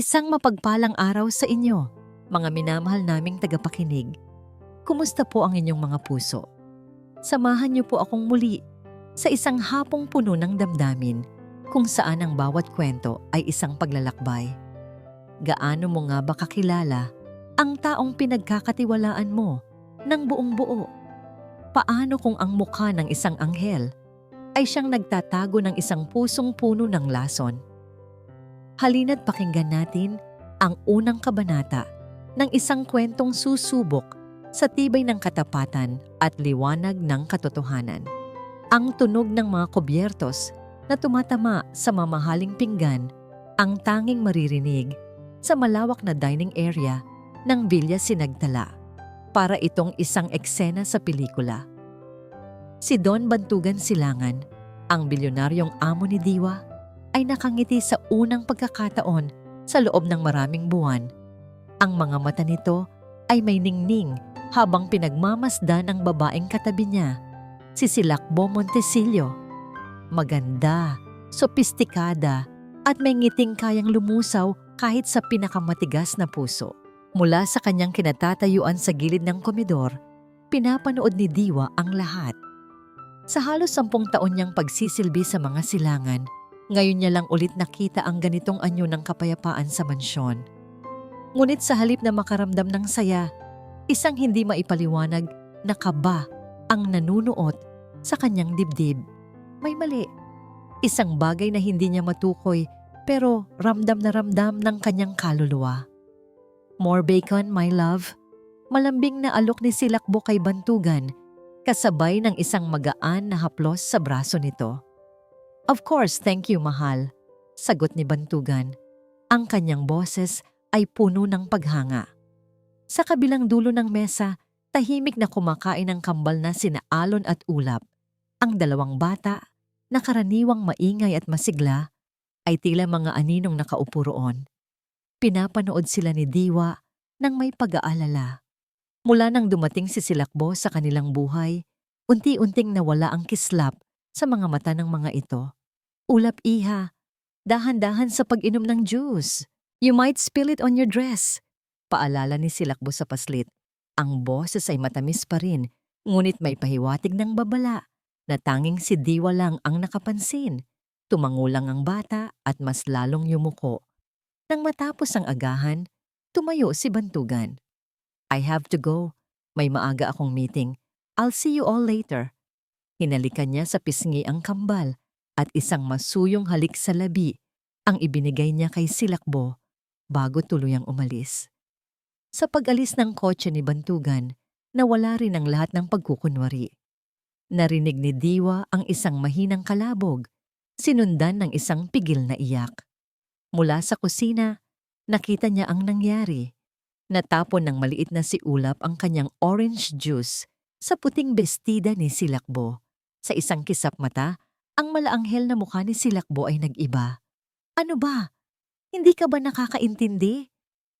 Isang mapagpalang araw sa inyo, mga minamahal naming tagapakinig. Kumusta po ang inyong mga puso? Samahan niyo po akong muli sa isang hapong puno ng damdamin kung saan ang bawat kwento ay isang paglalakbay. Gaano mo nga ba kakilala ang taong pinagkakatiwalaan mo ng buong buo? Paano kung ang mukha ng isang anghel ay siyang nagtatago ng isang pusong puno ng lason? Halina't pakinggan natin ang unang kabanata ng isang kwentong susubok sa tibay ng katapatan at liwanag ng katotohanan. Ang tunog ng mga kubyertos na tumatama sa mamahaling pinggan ang tanging maririnig sa malawak na dining area ng Villa Sinagtala para itong isang eksena sa pelikula. Si Don Bantugan Silangan, ang bilyonaryong amo ni Diwa, ay nakangiti sa unang pagkakataon sa loob ng maraming buwan. Ang mga mata nito ay may ningning habang pinagmamasdan ang babaeng katabi niya, si Silakbo Montesillo. Maganda, sopistikada at may ngiting kayang lumusaw kahit sa pinakamatigas na puso. Mula sa kanyang kinatatayuan sa gilid ng komedor, pinapanood ni Diwa ang lahat. Sa halos 10 taon niyang pagsisilbi sa mga silangan, ngayon niya lang ulit nakita ang ganitong anyo ng kapayapaan sa mansyon. Ngunit sa halip na makaramdam ng saya, isang hindi maipaliwanag na kaba ang nanunuot sa kanyang dibdib. May mali. Isang bagay na hindi niya matukoy pero ramdam na ramdam ng kanyang kaluluwa. More bacon, my love. Malambing na alok ni Silakbo kay Bantugan, kasabay ng isang magaan na haplos sa braso nito. Of course, thank you, mahal, sagot ni Bantugan. Ang kanyang boses ay puno ng paghanga. Sa kabilang dulo ng mesa, tahimik na kumakain ng kambal na sina Alon at Ulap. Ang dalawang bata, na karaniwang maingay at masigla, ay tila mga aninong nakaupo roon. Pinapanood sila ni Diwa ng may pag-aalala. Mula nang dumating si Silakbo sa kanilang buhay, unti-unting nawala ang kislap sa mga mata ng mga ito. Ulap, iha, dahan-dahan sa pag-inom ng juice. You might spill it on your dress. Paalala ni Silakbo sa paslit. Ang boses ay matamis pa rin, ngunit may pahiwatig ng babala na tanging si Diwa lang ang nakapansin. Tumangulang ang bata at mas lalong yumuko. Nang matapos ang agahan, tumayo si Bantugan. I have to go. May maaga akong meeting. I'll see you all later. Hinalikan niya sa pisngi ang kambal at isang masuyong halik sa labi ang ibinigay niya kay Silakbo bago tuluyang umalis. Sa pag-alis ng kotse ni Bantugan, nawala rin ang lahat ng pagkukunwari. Narinig ni Diwa ang isang mahinang kalabog, sinundan ng isang pigil na iyak. Mula sa kusina, nakita niya ang nangyari. Natapon ng maliit na si Ulap ang kanyang orange juice sa puting bestida ni Silakbo. Sa isang kisap mata, ang malaanghel na mukha ni Silakbo ay nag-iba. Ano ba? Hindi ka ba nakakaintindi?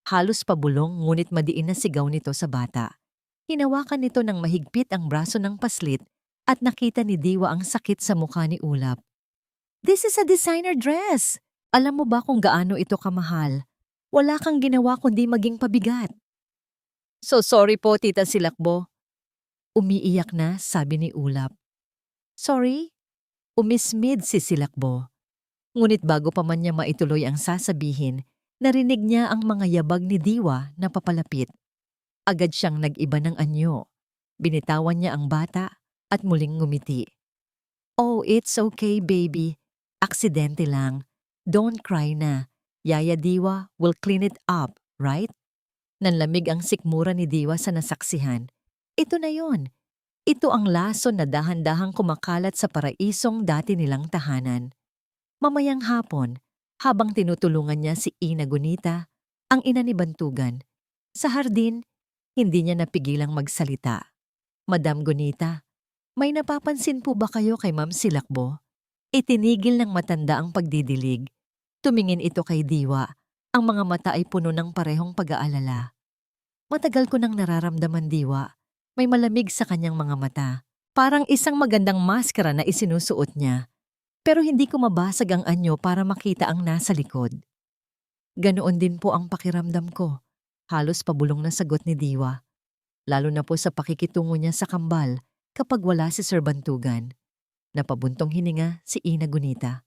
Halos pabulong ngunit madiin na sigaw nito sa bata. Hinawakan nito ng mahigpit ang braso ng paslit at nakita ni Diwa ang sakit sa mukha ni Ulap. This is a designer dress. Alam mo ba kung gaano ito kamahal? Wala kang ginawa kundi maging pabigat. So sorry po, Tita Silakbo. Umiiyak na, sabi ni Ulap. Sorry? Umismid si Silakbo. Ngunit bago pa man niya maituloy ang sasabihin, narinig niya ang mga yabag ni Diwa na papalapit. Agad siyang nag-iba ng anyo. Binitawan niya ang bata at muling ngumiti. Oh, it's okay, baby. Aksidente lang. Don't cry na. Yaya Diwa will clean it up, right? Nanlamig ang sikmura ni Diwa sa nasaksihan. Ito na yon. Ito ang lason na dahan-dahang kumakalat sa paraisong dati nilang tahanan. Mamayang hapon, habang tinutulungan niya si Ina Gunita, ang ina ni Bantugan, sa hardin, hindi niya napigilang magsalita. Madam Gunita, may napapansin po ba kayo kay Ma'am Silakbo? Itinigil ng matanda ang pagdidilig. Tumingin ito kay Diwa. Ang mga mata ay puno ng parehong pag-aalala. Matagal ko nang nararamdaman, Diwa. May malamig sa kanyang mga mata. Parang isang magandang maskara na isinusuot niya. Pero hindi ko mabasag ang anyo para makita ang nasa likod. Ganoon din po ang pakiramdam ko. Halos pabulong na sagot ni Diwa, lalo na po sa pakikitungo niya sa kambal kapag wala si Sir Bantugan. Napabuntong hininga si Ina Gunita.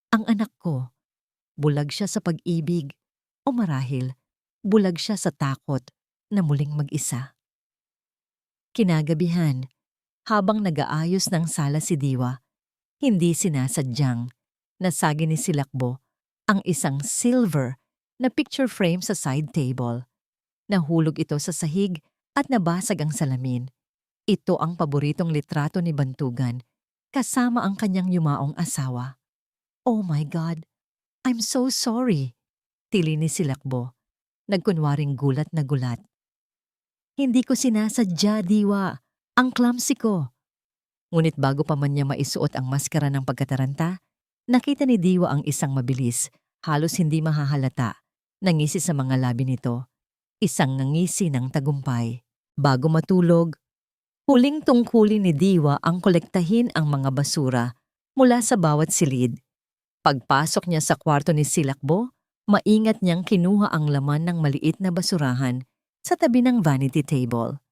Ang anak ko, bulag siya sa pag-ibig o marahil bulag siya sa takot na muling mag-isa. Kinagabihan, habang nag-aayos ng sala si Diwa, hindi sinasadyang nasagi ni Silakbo ang isang silver na picture frame sa side table. Nahulog ito sa sahig at nabasag ang salamin. Ito ang paboritong litrato ni Bantugan kasama ang kanyang yumaong asawa. "Oh my God, I'm so sorry," tili ni Silakbo. Nagkunwaring gulat na gulat. "Hindi ko sinasadya, Diwa. Ang clumsy ko." Ngunit bago pa man niya maisuot ang maskara ng pagkataranta, nakita ni Diwa ang isang mabilis, halos hindi mahahalata, na ngisi sa mga labi nito. Isang ngisi ng tagumpay. Bago matulog, huling tungkulin ni Diwa ang kolektahin ang mga basura mula sa bawat silid. Pagpasok niya sa kwarto ni Silakbo, maingat niyang kinuha ang laman ng maliit na basurahan sa tabi ng vanity table.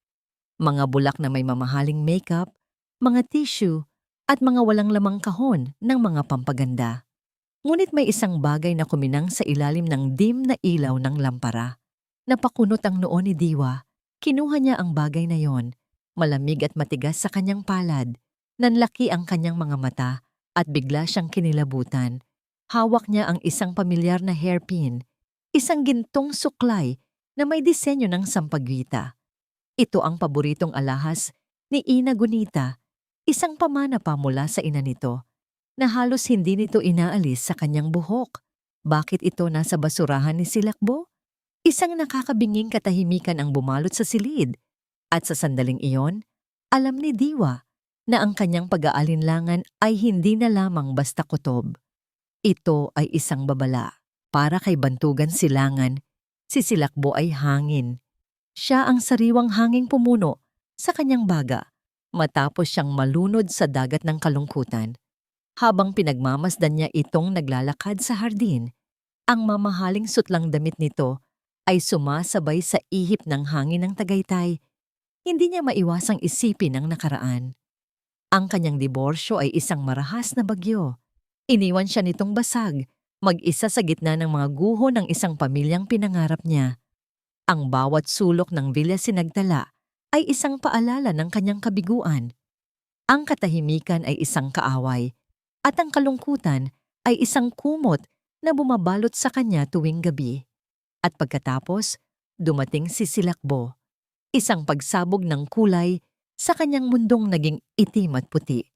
Mga bulak na may mamahaling makeup, mga tissue, at mga walang lamang kahon ng mga pampaganda. Ngunit may isang bagay na kuminang sa ilalim ng dim na ilaw ng lampara. Napakunot ang noo ni Diwa. Kinuha niya ang bagay na yon, malamig at matigas sa kanyang palad. Nanlaki ang kanyang mga mata at bigla siyang kinilabutan. Hawak niya ang isang pamilyar na hairpin, isang gintong suklay na may disenyo ng sampagita. Ito ang paboritong alahas ni Ina Gunita, isang pamana pa mula sa ina nito, na halos hindi nito inaalis sa kanyang buhok. Bakit ito nasa basurahan ni Silakbo? Isang nakakabinging katahimikan ang bumalot sa silid. At sa sandaling iyon, alam ni Diwa na ang kanyang pag-aalinlangan ay hindi na lamang basta kutob. Ito ay isang babala. Para kay Bantugan Silangan, si Silakbo ay hangin. Siya ang sariwang hanging pumuno sa kanyang baga matapos siyang malunod sa dagat ng kalungkutan. Habang pinagmamasdan niya itong naglalakad sa hardin, ang mamahaling sutlang damit nito ay sumasabay sa ihip ng hangin ng Tagaytay. Hindi niya maiwasang isipin ang nakaraan. Ang kanyang diborsyo ay isang marahas na bagyo. Iniwan siya nitong basag, mag-isa sa gitna ng mga guho ng isang pamilyang pinangarap niya. Ang bawat sulok ng Villa Sinagtala ay isang paalala ng kanyang kabiguan. Ang katahimikan ay isang kaaway, at ang kalungkutan ay isang kumot na bumabalot sa kanya tuwing gabi. At pagkatapos, dumating si Silakbo, isang pagsabog ng kulay sa kanyang mundong naging itim at puti.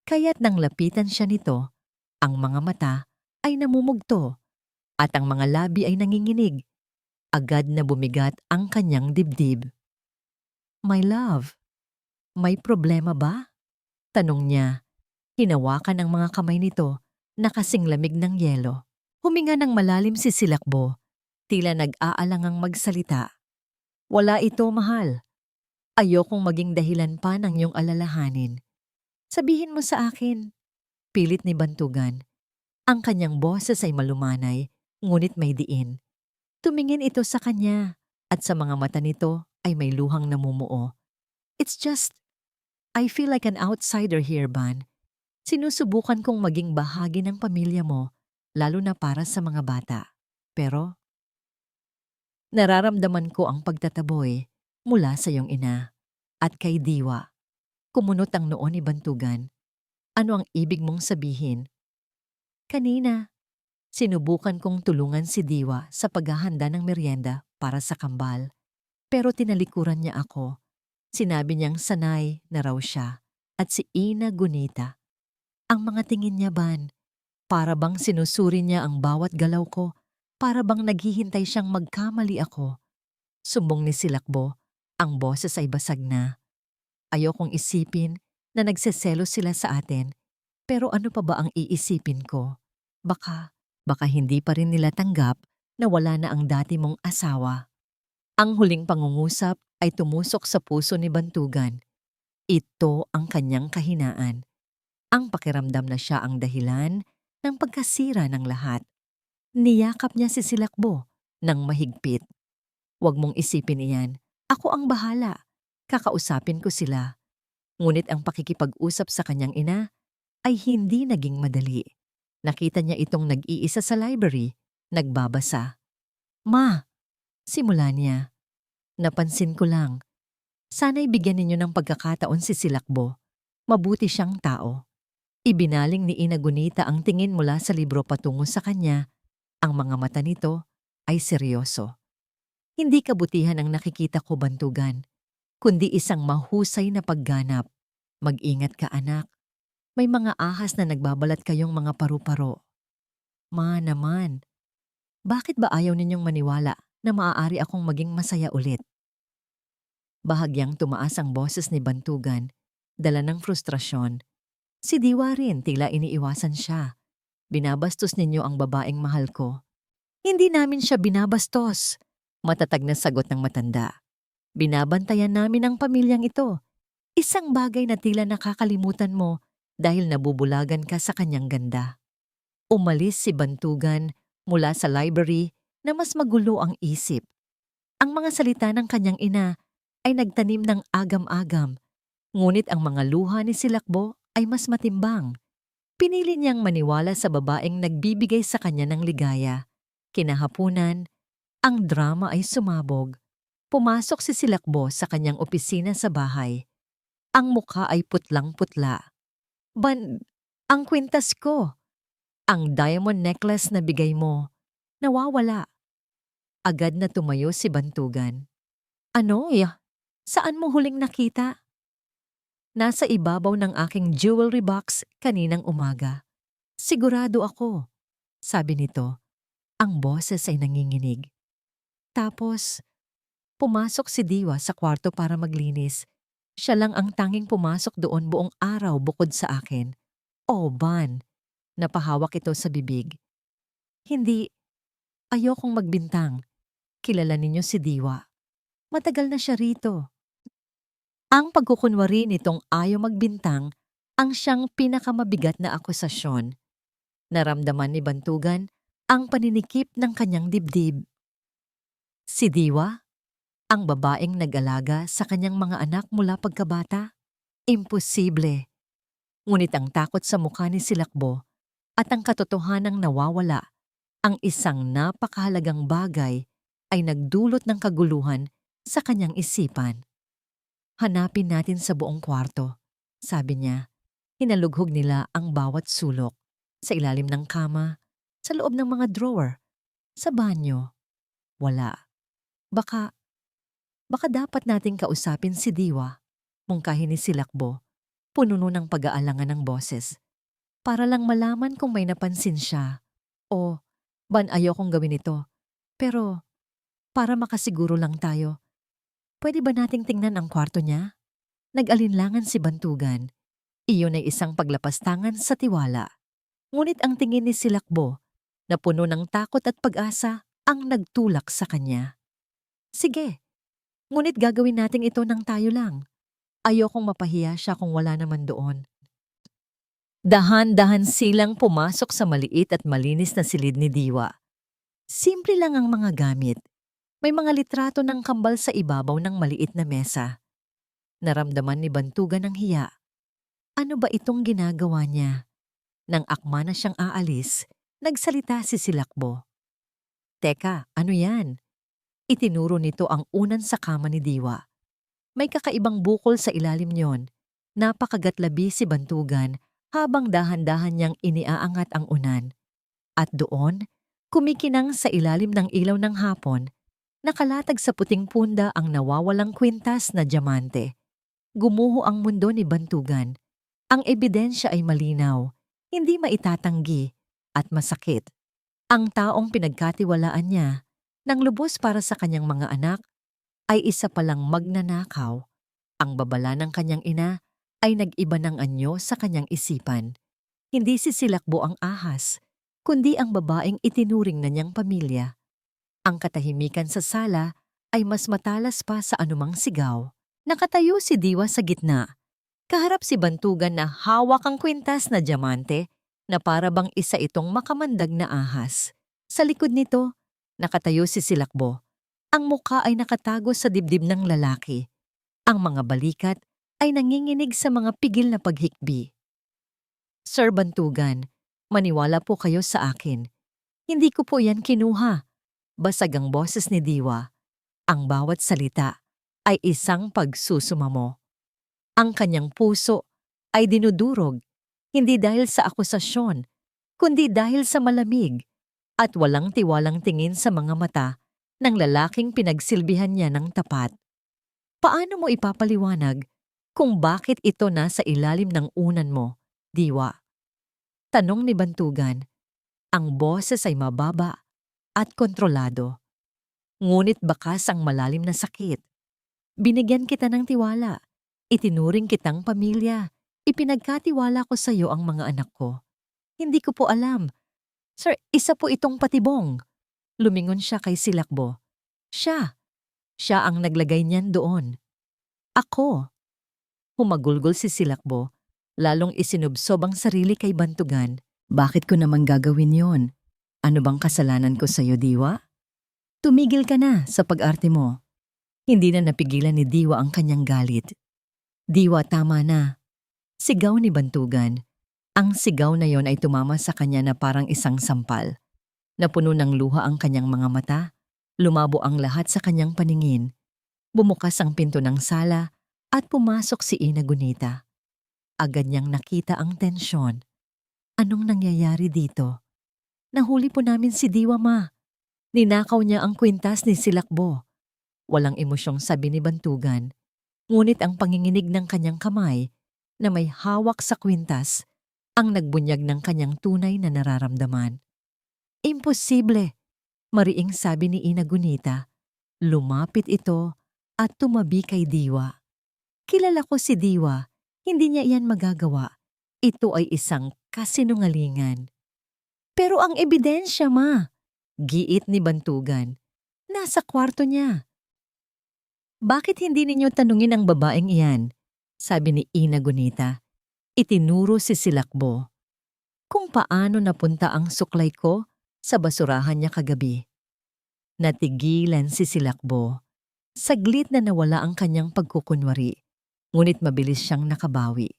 Kaya't nang lapitan siya nito, ang mga mata ay namumugto at ang mga labi ay nanginginig. Agad na bumigat ang kanyang dibdib. "My love, may problema ba?" tanong niya. Hinawakan ang mga kamay nito na kasing lamig ng yelo. Huminga ng malalim si Silakbo, tila nag-aalangang magsalita. "Wala ito, mahal. Ayokong maging dahilan pa ng iyong alalahanin. Sabihin mo sa akin." Pilit ni Bantugan. Ang kanyang boses ay malumanay, ngunit may diin. Tumingin ito sa kanya at sa mga mata nito ay may luhang namumuo. "It's just, I feel like an outsider here, Ban. Sinusubukan kong maging bahagi ng pamilya mo, lalo na para sa mga bata. Pero nararamdaman ko ang pagtataboy mula sa iyong ina at kay Diwa." Kumunot ang noo ni Bantugan. "Ano ang ibig mong sabihin?" "Kanina, sinubukan kong tulungan si Diwa sa paghahanda ng merienda para sa kambal. Pero tinalikuran niya ako. Sinabi niyang sanay na raw siya at si Ina Gunita. Ang mga tingin niya, Ban, para bang sinusuri niya ang bawat galaw ko, para bang naghihintay siyang magkamali ako." Sumbong ni Silakbo, ang boses ay basag na. "Ayokong isipin na nagseselos sila sa atin, pero ano pa ba ang iisipin ko? Baka hindi pa rin nila tanggap na wala na ang dati mong asawa." Ang huling pangungusap ay tumusok sa puso ni Bantugan. Ito ang kanyang kahinaan. Ang pakiramdam na siya ang dahilan ng pagkasira ng lahat. Niyakap niya si Silakbo ng mahigpit. Huwag mong isipin iyan. Ako ang bahala. Kakausapin ko sila. Ngunit ang pakikipag-usap sa kanyang ina ay hindi naging madali. Nakita niya itong nag-iisa sa library, nagbabasa. Ma, simula niya. Napansin ko lang. Sana'y bigyan ninyo ng pagkakataon si Silakbo. Mabuti siyang tao. Ibinaling ni Ina Gunita ang tingin mula sa libro patungo sa kanya. Ang mga mata nito ay seryoso. Hindi kabutihan ang nakikita ko, Bantugan, kundi isang mahusay na pagganap. Mag-ingat ka, anak. May mga ahas na nagbabalat kayong mga paru-paro. Ma naman, bakit ba ayaw ninyong maniwala na maaari akong maging masaya ulit? Bahagyang tumaas ang boses ni Bantugan, dala ng frustrasyon. Si Diwa rin tila iniiwasan siya. Binabastos ninyo ang babaeng mahal ko. Hindi namin siya binabastos. Matatag na sagot ng matanda. Binabantayan namin ang pamilyang ito. Isang bagay na tila nakakalimutan mo dahil nabubulagan ka sa kanyang ganda. Umalis si Bantugan mula sa library na mas magulo ang isip. Ang mga salita ng kanyang ina ay nagtanim ng agam-agam, ngunit ang mga luha ni Silakbo ay mas matimbang. Pinili niyang maniwala sa babaeng nagbibigay sa kanya ng ligaya. Kinahapunan, ang drama ay sumabog. Pumasok si Silakbo sa kanyang opisina sa bahay. Ang mukha ay putlang-putla. Ang kwintas ko. Ang diamond necklace na bigay mo, nawawala. Agad na tumayo si Bantugan. Ano? Saan mo huling nakita? Nasa ibabaw ng aking jewelry box kaninang umaga. Sigurado ako, sabi nito. Ang boses ay nanginginig. Tapos, pumasok si Diwa sa kwarto para maglinis. Siya lang ang tanging pumasok doon buong araw bukod sa akin. Oh, Ban, napahawak ito sa bibig. Hindi, ayokong magbintang. Kilala ninyo si Diwa. Matagal na siya rito. Ang pagkukunwari nitong ayaw magbintang ang siyang pinakamabigat na akusasyon. Naramdaman ni Bantugan ang paninikip ng kanyang dibdib. Si Diwa, ang babaeng nag-alaga sa kanyang mga anak mula pagkabata? Imposible. Ngunit ang takot sa mukha ni Silakbo at ang katotohanang nawawala, ang isang napakahalagang bagay ay nagdulot ng kaguluhan sa kanyang isipan. Hanapin natin sa buong kwarto, sabi niya. Hinalughog nila ang bawat sulok, sa ilalim ng kama, sa loob ng mga drawer, sa banyo. Wala. Baka dapat nating kausapin si Diwa, mungkahi ni Silakbo, pununo ng pag-aalangan ng boses. Para lang malaman kung may napansin siya. O, ayokong gawin ito. Pero, para makasiguro lang tayo, pwede ba nating tingnan ang kwarto niya? Nag-alinlangan si Bantugan. Iyon ay isang paglapastangan sa tiwala. Ngunit ang tingin ni Silakbo, na puno ng takot at pag-asa, ang nagtulak sa kanya. Sige, ngunit gagawin natin ito ng tayo lang. Ayokong mapahiya siya kung wala naman doon. Dahan-dahan silang pumasok sa maliit at malinis na silid ni Diwa. Simple lang ang mga gamit. May mga litrato ng kambal sa ibabaw ng maliit na mesa. Naramdaman ni Bantugan ang hiya. Ano ba itong ginagawa niya? Nang akma na siyang aalis, nagsalita si Silakbo. Teka, ano yan? Itinuro nito ang unan sa kama ni Diwa. May kakaibang bukol sa ilalim niyon. Napakagatlabi si Bantugan habang dahan-dahan niyang iniaangat ang unan. At doon, kumikinang sa ilalim ng ilaw ng hapon, nakalatag sa puting punda ang nawawalang kwintas na diamante. Gumuho ang mundo ni Bantugan. Ang ebidensya ay malinaw, hindi maitatanggi, at masakit. Ang taong pinagkatiwalaan niya, nang lubos para sa kanyang mga anak, ay isa palang magnanakaw. Ang babala ng kanyang ina ay nag-iba ng anyo sa kanyang isipan. Hindi si Silakbo ang ahas, kundi ang babaeng itinuring na niyang pamilya. Ang katahimikan sa sala ay mas matalas pa sa anumang sigaw. Nakatayo si Diwa sa gitna. Kaharap si Bantugan na hawak ang kwintas na diamante na para bang isa itong makamandag na ahas. Sa likod nito, nakatayo si Silakbo. Ang muka ay nakatago sa dibdib ng lalaki. Ang mga balikat ay nanginginig sa mga pigil na paghikbi. Sir Bantugan, maniwala po kayo sa akin. Hindi ko po yan kinuha. Basag ang boses ni Diwa. Ang bawat salita ay isang pagsusumamo. Ang kanyang puso ay dinudurog, hindi dahil sa akusasyon, kundi dahil sa malamig at walang tiwalang tingin sa mga mata ng lalaking pinagsilbihan niya ng tapat. Paano mo ipapaliwanag kung bakit ito nasa ilalim ng unan mo, Diwa? Tanong ni Bantugan. Ang boses ay mababa at kontrolado. Ngunit bakas ang malalim na sakit. Binigyan kita ng tiwala. Itinuring kitang pamilya. Ipinagkatiwala ko sa iyo ang mga anak ko. Hindi ko po alam. Sir, isa po itong patibong. Lumingon siya kay Silakbo. Siya ang naglagay niyan doon. Ako. Humagulgol si Silakbo. Lalong isinubsob ang sarili kay Bantugan. Bakit ko naman gagawin yon? Ano bang kasalanan ko sa iyo, Diwa? Tumigil ka na sa pag-arte mo. Hindi na napigilan ni Diwa ang kanyang galit. Diwa, tama na. Sigaw ni Bantugan. Ang sigaw na yon ay tumama sa kanya na parang isang sampal. Napuno ng luha ang kanyang mga mata. Lumabo ang lahat sa kanyang paningin. Bumukas ang pinto ng sala at pumasok si Ina Gunita. Agad niyang nakita ang tensyon. Anong nangyayari dito? Nahuli po namin si Diwa, Ma. Ninakaw niya ang kwintas ni Silakbo. Walang emosyong sabi ni Bantugan. Ngunit ang panginginig ng kanyang kamay na may hawak sa kwintas ang nagbunyag ng kanyang tunay na nararamdaman. Imposible, mariing sabi ni Ina Gunita. Lumapit ito at tumabi kay Diwa. Kilala ko si Diwa, hindi niya iyan magagawa. Ito ay isang kasinungalingan. Pero ang ebidensya, Ma, giit ni Bantugan. Nasa kwarto niya. Bakit hindi ninyo tanungin ang babaeng iyan? Sabi ni Ina Gunita. Itinuro si Silakbo. Kung paano napunta ang suklay ko sa basurahan niya kagabi. Natigilan si Silakbo. Saglit na nawala ang kanyang pagkukunwari. Ngunit mabilis siyang nakabawi.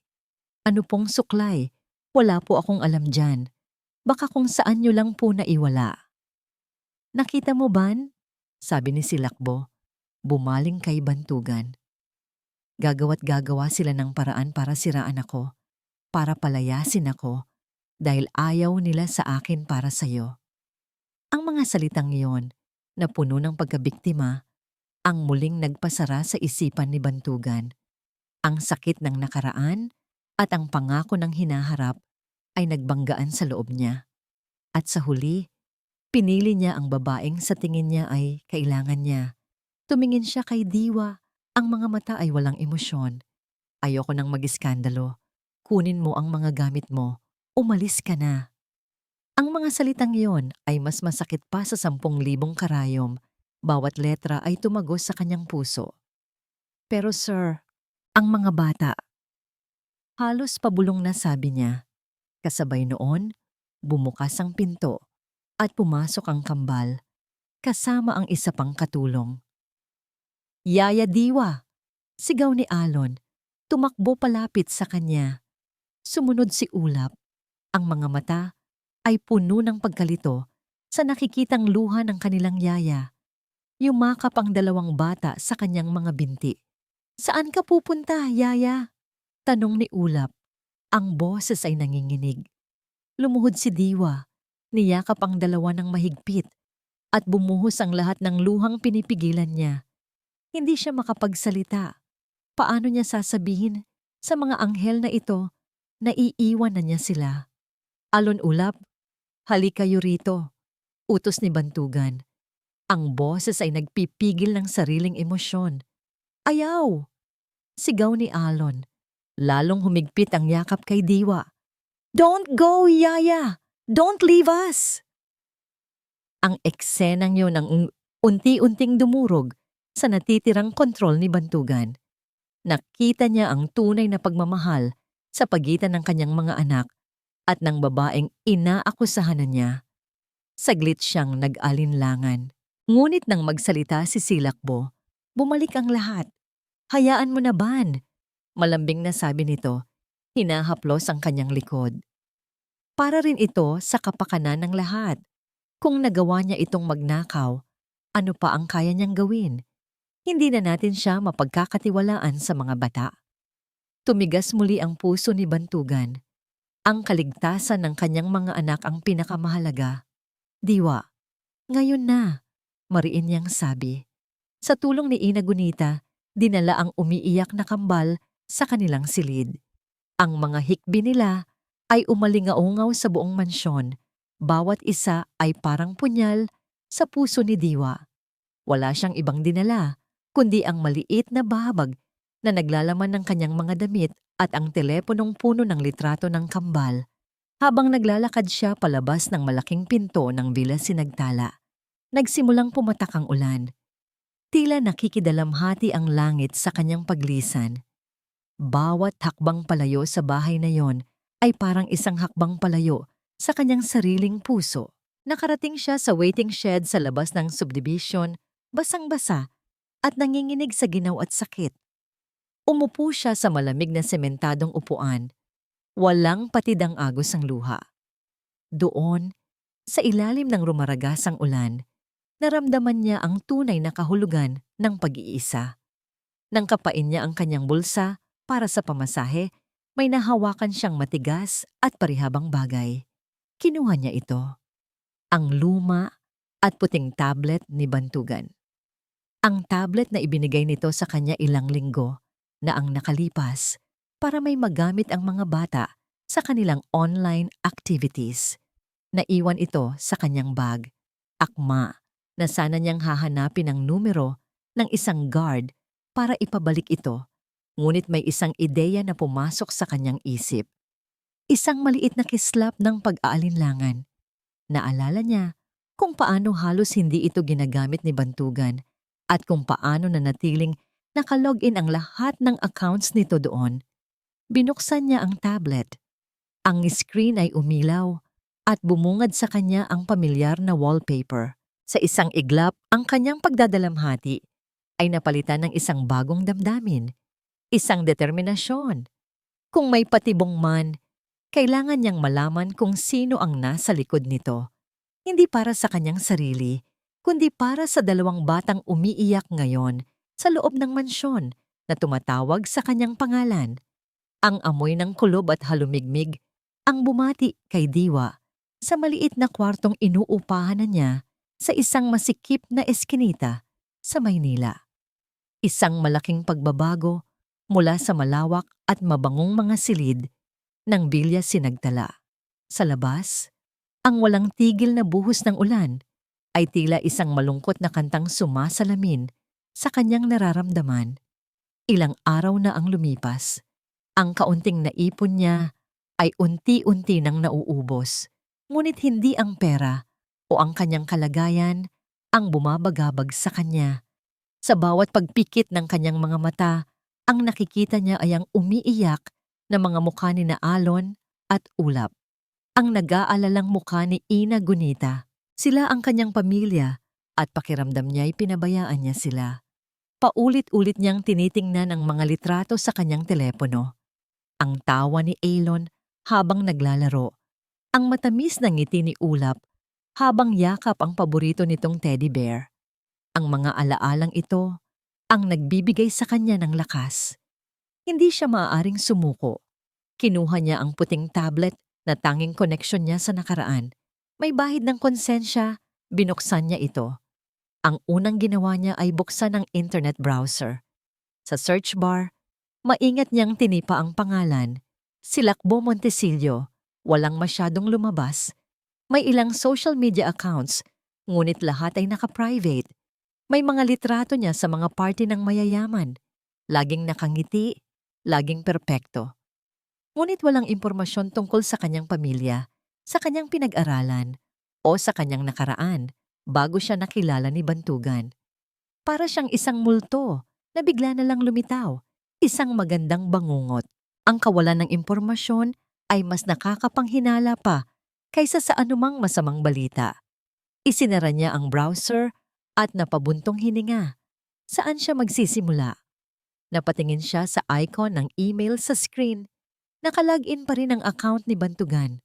Ano pong suklay? Wala po akong alam dyan. Baka kung saan nyo lang po naiwala. Nakita mo, Ban? Sabi ni Silakbo. Bumaling kay Bantugan. Gagawa't gagawa sila ng paraan para siraan ako, para palayasin ako, dahil ayaw nila sa akin para sa'yo. Ang mga salitang iyon, na puno ng pagkabiktima, ang muling nagpasara sa isipan ni Bantugan. Ang sakit ng nakaraan at ang pangako ng hinaharap ay nagbanggaan sa loob niya. At sa huli, pinili niya ang babaeng sa tingin niya ay kailangan niya. Tumingin siya kay Diwa. Ang mga mata ay walang emosyon. Ayoko nang mag-iskandalo. Kunin mo ang mga gamit mo. Umalis ka na. Ang mga salitang iyon ay mas masakit pa sa 10,000 karayom. Bawat letra ay tumagos sa kanyang puso. Pero sir, ang mga bata. Halos pabulong na sabi niya. Kasabay noon, bumukas ang pinto at pumasok ang kambal. Kasama ang isa pang katulong. Yaya Diwa! Sigaw ni Alon. Tumakbo palapit sa kanya. Sumunod si Ulap. Ang mga mata ay puno ng pagkalito sa nakikitang luha ng kanilang yaya. Yumakap ang dalawang bata sa kanyang mga binti. Saan ka pupunta, Yaya? Tanong ni Ulap. Ang boses ay nanginginig. Lumuhod si Diwa. Niyakap ang dalawa ng mahigpit at bumuhos ang lahat ng luhang pinipigilan niya. Hindi siya makapagsalita. Paano niya sasabihin sa mga anghel na ito na iiwan na niya sila? Alon, Ulap, halik kayo rito. Utos ni Bantugan. Ang boses ay nagpipigil ng sariling emosyon. Ayaw! Sigaw ni Alon. Lalong humigpit ang yakap kay Diwa. Don't go, Yaya! Don't leave us! Ang eksenang yun ang unti-unting dumurog sa natitirang kontrol ni Bantugan. Nakita niya ang tunay na pagmamahal sa pagitan ng kanyang mga anak at ng babaeng inaakusahan na niya. Saglit siyang nag-alinlangan. Ngunit nang magsalita si Silakbo, bumalik ang lahat. Hayaan mo na, Ban. Malambing na sabi nito, hinahaplos ang kanyang likod. Para rin ito sa kapakanan ng lahat. Kung nagawa niya itong magnakaw, ano pa ang kaya niyang gawin? Hindi na natin siya mapagkakatiwalaan sa mga bata. Tumigas muli ang puso ni Bantugan. Ang kaligtasan ng kanyang mga anak ang pinakamahalaga. Diwa, ngayon na, mariin niyang sabi. Sa tulong ni Ina Gunita, dinala ang umiiyak na kambal sa kanilang silid. Ang mga hikbi nila ay umalingaungaw sa buong mansyon. Bawat isa ay parang punyal sa puso ni Diwa. Wala siyang ibang dinala, kundi ang maliit na babag na naglalaman ng kanyang mga damit at ang teleponong puno ng litrato ng kambal. Habang naglalakad siya palabas ng malaking pinto ng Villa Sinagtala, nagsimulang pumatak ang ulan. Tila nakikidalamhati ang langit sa kanyang paglisan. Bawat hakbang palayo sa bahay na yon ay parang isang hakbang palayo sa kanyang sariling puso. Nakarating siya sa waiting shed sa labas ng subdivision, basang-basa at nanginginig sa ginaw at sakit. Umupo siya sa malamig na sementadong upuan. Walang patid ang agos ang luha. Doon, sa ilalim ng rumaragasang ulan, naramdaman niya ang tunay na kahulugan ng pag-iisa. Nang kapain niya ang kanyang bulsa para sa pamasahe, may nahawakan siyang matigas at parihabang bagay. Kinuha niya ito. Ang luma at puting tablet ni Bantugan. Ang tablet na ibinigay nito sa kanya ilang linggo na ang nakalipas para may magamit ang mga bata sa kanilang online activities. Naiwan ito sa kanyang bag, akma na sana niyang hahanapin ang numero ng isang guard para ipabalik ito. Ngunit may isang ideya na pumasok sa kanyang isip. Isang maliit na kislap ng pag-aalinlangan. Naalala niya kung paano halos hindi ito ginagamit ni Bantugan at kung paano nanatiling nakalogin ang lahat ng accounts nito doon. Binuksan niya ang tablet. Ang screen ay umilaw at bumungad sa kanya ang pamilyar na wallpaper. Sa isang iglap, ang kanyang pagdadalamhati ay napalitan ng isang bagong damdamin, isang determinasyon. Kung may patibong man, kailangan niyang malaman kung sino ang nasa likod nito. Hindi para sa kanyang sarili, kundi para sa dalawang batang umiiyak ngayon sa loob ng mansyon na tumatawag sa kanyang pangalan. Ang amoy ng kulob at halumigmig ang bumati kay Diwa sa maliit na kwartong inuupahan na niya sa isang masikip na eskinita sa Maynila. Isang malaking pagbabago mula sa malawak at mabangong mga silid ng Villa Sinagtala. Sa labas, ang walang tigil na buhos ng ulan ay tila isang malungkot na kantang sumasalamin sa kanyang nararamdaman. Ilang araw na ang lumipas. Ang kaunting naipon niya ay unti-unti nang nauubos. Ngunit hindi ang pera o ang kanyang kalagayan ang bumabagabag sa kanya. Sa bawat pagpikit ng kanyang mga mata, ang nakikita niya ay ang umiiyak na mga mukha ni na Alon at Ulap. Ang nag-aalalang mukha ni Ina Gunita. Sila ang kanyang pamilya at pakiramdam niya ay pinabayaan niya sila. Paulit-ulit niyang tinitingnan ang mga litrato sa kanyang telepono. Ang tawa ni Alon habang naglalaro. Ang matamis na ngiti ni Ulap habang yakap ang paborito nitong teddy bear. Ang mga alaalang ito ang nagbibigay sa kanya ng lakas. Hindi siya maaaring sumuko. Kinuha niya ang puting tablet na tanging koneksyon niya sa nakaraan. May bahid ng konsensya, binuksan niya ito. Ang unang ginawa niya ay buksan ang internet browser. Sa search bar, maingat niyang tinipa ang pangalan, Silakbo Montesillo. Walang masyadong lumabas. May ilang social media accounts, ngunit lahat ay naka-private. May mga litrato niya sa mga party ng mayayaman. Laging nakangiti, laging perpekto. Ngunit walang impormasyon tungkol sa kanyang pamilya, sa kanyang pinag-aralan, o sa kanyang nakaraan bago siya nakilala ni Bantugan. Para siyang isang multo na bigla na lang lumitaw, isang magandang bangungot. Ang kawalan ng impormasyon ay mas nakakapanghinala pa kaysa sa anumang masamang balita. Isinara niya ang browser at napabuntong hininga. Saan siya magsisimula? Napatingin siya sa icon ng email sa screen. Nakalagin pa rin ang account ni Bantugan.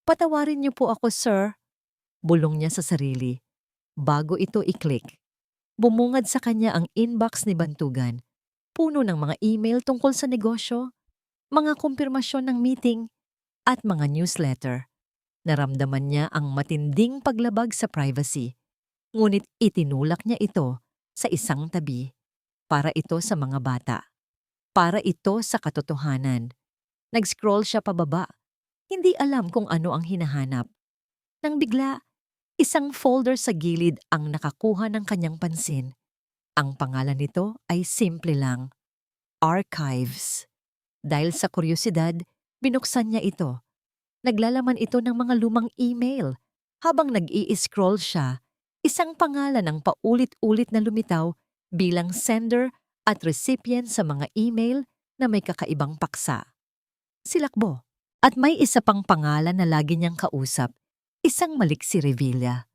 "Patawarin niyo po ako, sir," bulong niya sa sarili. Bago ito i-click, bumungad sa kanya ang inbox ni Bantugan. Puno ng mga email tungkol sa negosyo, mga kumpirmasyon ng meeting, at mga newsletter. Naramdaman niya ang matinding paglabag sa privacy. Ngunit itinulak niya ito sa isang tabi. Para ito sa mga bata. Para ito sa katotohanan. Nag-scroll siya pababa. Hindi alam kung ano ang hinahanap. Nang bigla, isang folder sa gilid ang nakakuha ng kanyang pansin. Ang pangalan nito ay simple lang, Archives. Dahil sa kuryosidad, binuksan niya ito. Naglalaman ito ng mga lumang email. Habang nag-i-scroll siya, isang pangalan ang paulit-ulit na lumitaw bilang sender at recipient sa mga email na may kakaibang paksa. Si Lakbo. At may isa pang pangalan na lagi niyang kausap, isang maliksi Revilla.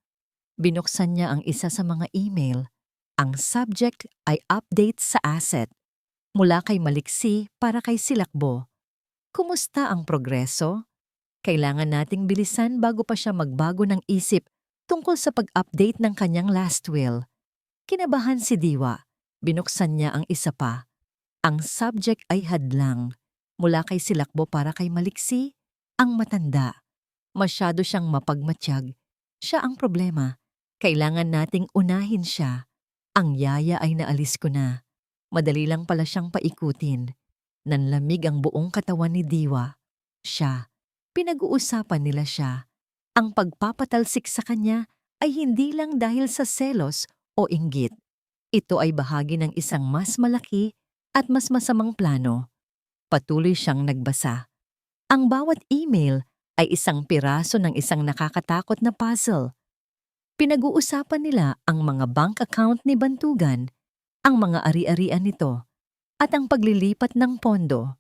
Binuksan niya ang isa sa mga email. Ang subject ay update sa asset. Mula kay Maliksi para kay Silakbo. Kumusta ang progreso? Kailangan nating bilisan bago pa siya magbago ng isip tungkol sa pag-update ng kanyang last will. Kinabahan si Diwa. Binuksan niya ang isa pa. Ang subject ay hadlang. Mula kay Silakbo para kay Maliksi, ang matanda. Masyado siyang mapagmatsyag. Siya ang problema. Kailangan nating unahin siya. Ang yaya ay naalis ko na. Madali lang pala siyang paikutin. Nanlamig ang buong katawan ni Diwa. Siya. Pinag-uusapan nila siya. Ang pagpapatalsik sa kanya ay hindi lang dahil sa selos o inggit. Ito ay bahagi ng isang mas malaki at mas masamang plano. Patuloy siyang nagbasa. Ang bawat email ay isang piraso ng isang nakakatakot na puzzle. Pinag-uusapan nila ang mga bank account ni Bantugan, ang mga ari-arian nito, at ang paglilipat ng pondo.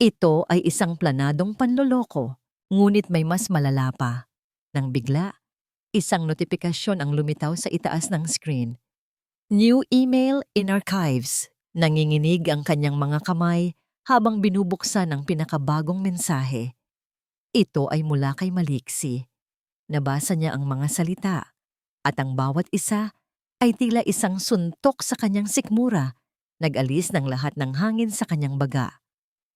Ito ay isang planadong panloloko, ngunit may mas malala pa. Nang bigla, isang notifikasyon ang lumitaw sa itaas ng screen. New email in archives. Nanginginig ang kanyang mga kamay habang binubuksan ang pinakabagong mensahe. Ito ay mula kay Maliksi. Nabasa niya ang mga salita, at ang bawat isa ay tila isang suntok sa kanyang sikmura. Nag-alis ng lahat ng hangin sa kanyang baga.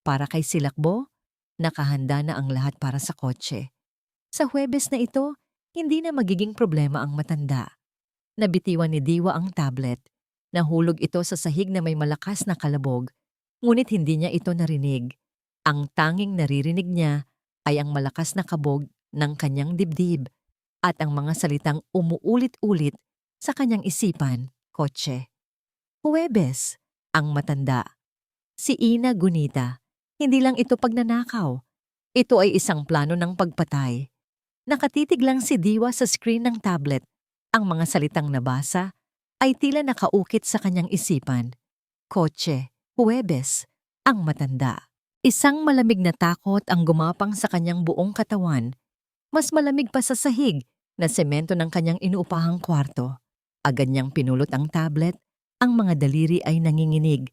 Para kay Silakbo, nakahanda na ang lahat para sa kotse. Sa Huwebes na ito, hindi na magiging problema ang matanda. Nabitiwan ni Diwa ang tablet. Nahulog ito sa sahig na may malakas na kalabog, ngunit hindi niya ito narinig. Ang tanging naririnig niya ay ang malakas na kabog ng kanyang dibdib at ang mga salitang umuulit-ulit sa kanyang isipan, kotse. Huwebes, ang matanda. Si Ina Gunita. Hindi lang ito pagnanakaw. Ito ay isang plano ng pagpatay. Nakatitig lang si Diwa sa screen ng tablet. Ang mga salitang nabasa ay tila nakaukit sa kanyang isipan. Kotse, Huwebes, ang matanda. Isang malamig na takot ang gumapang sa kanyang buong katawan. Mas malamig pa sa sahig na semento ng kanyang inuupahang kwarto. Agad niyang pinulot ang tablet, ang mga daliri ay nanginginig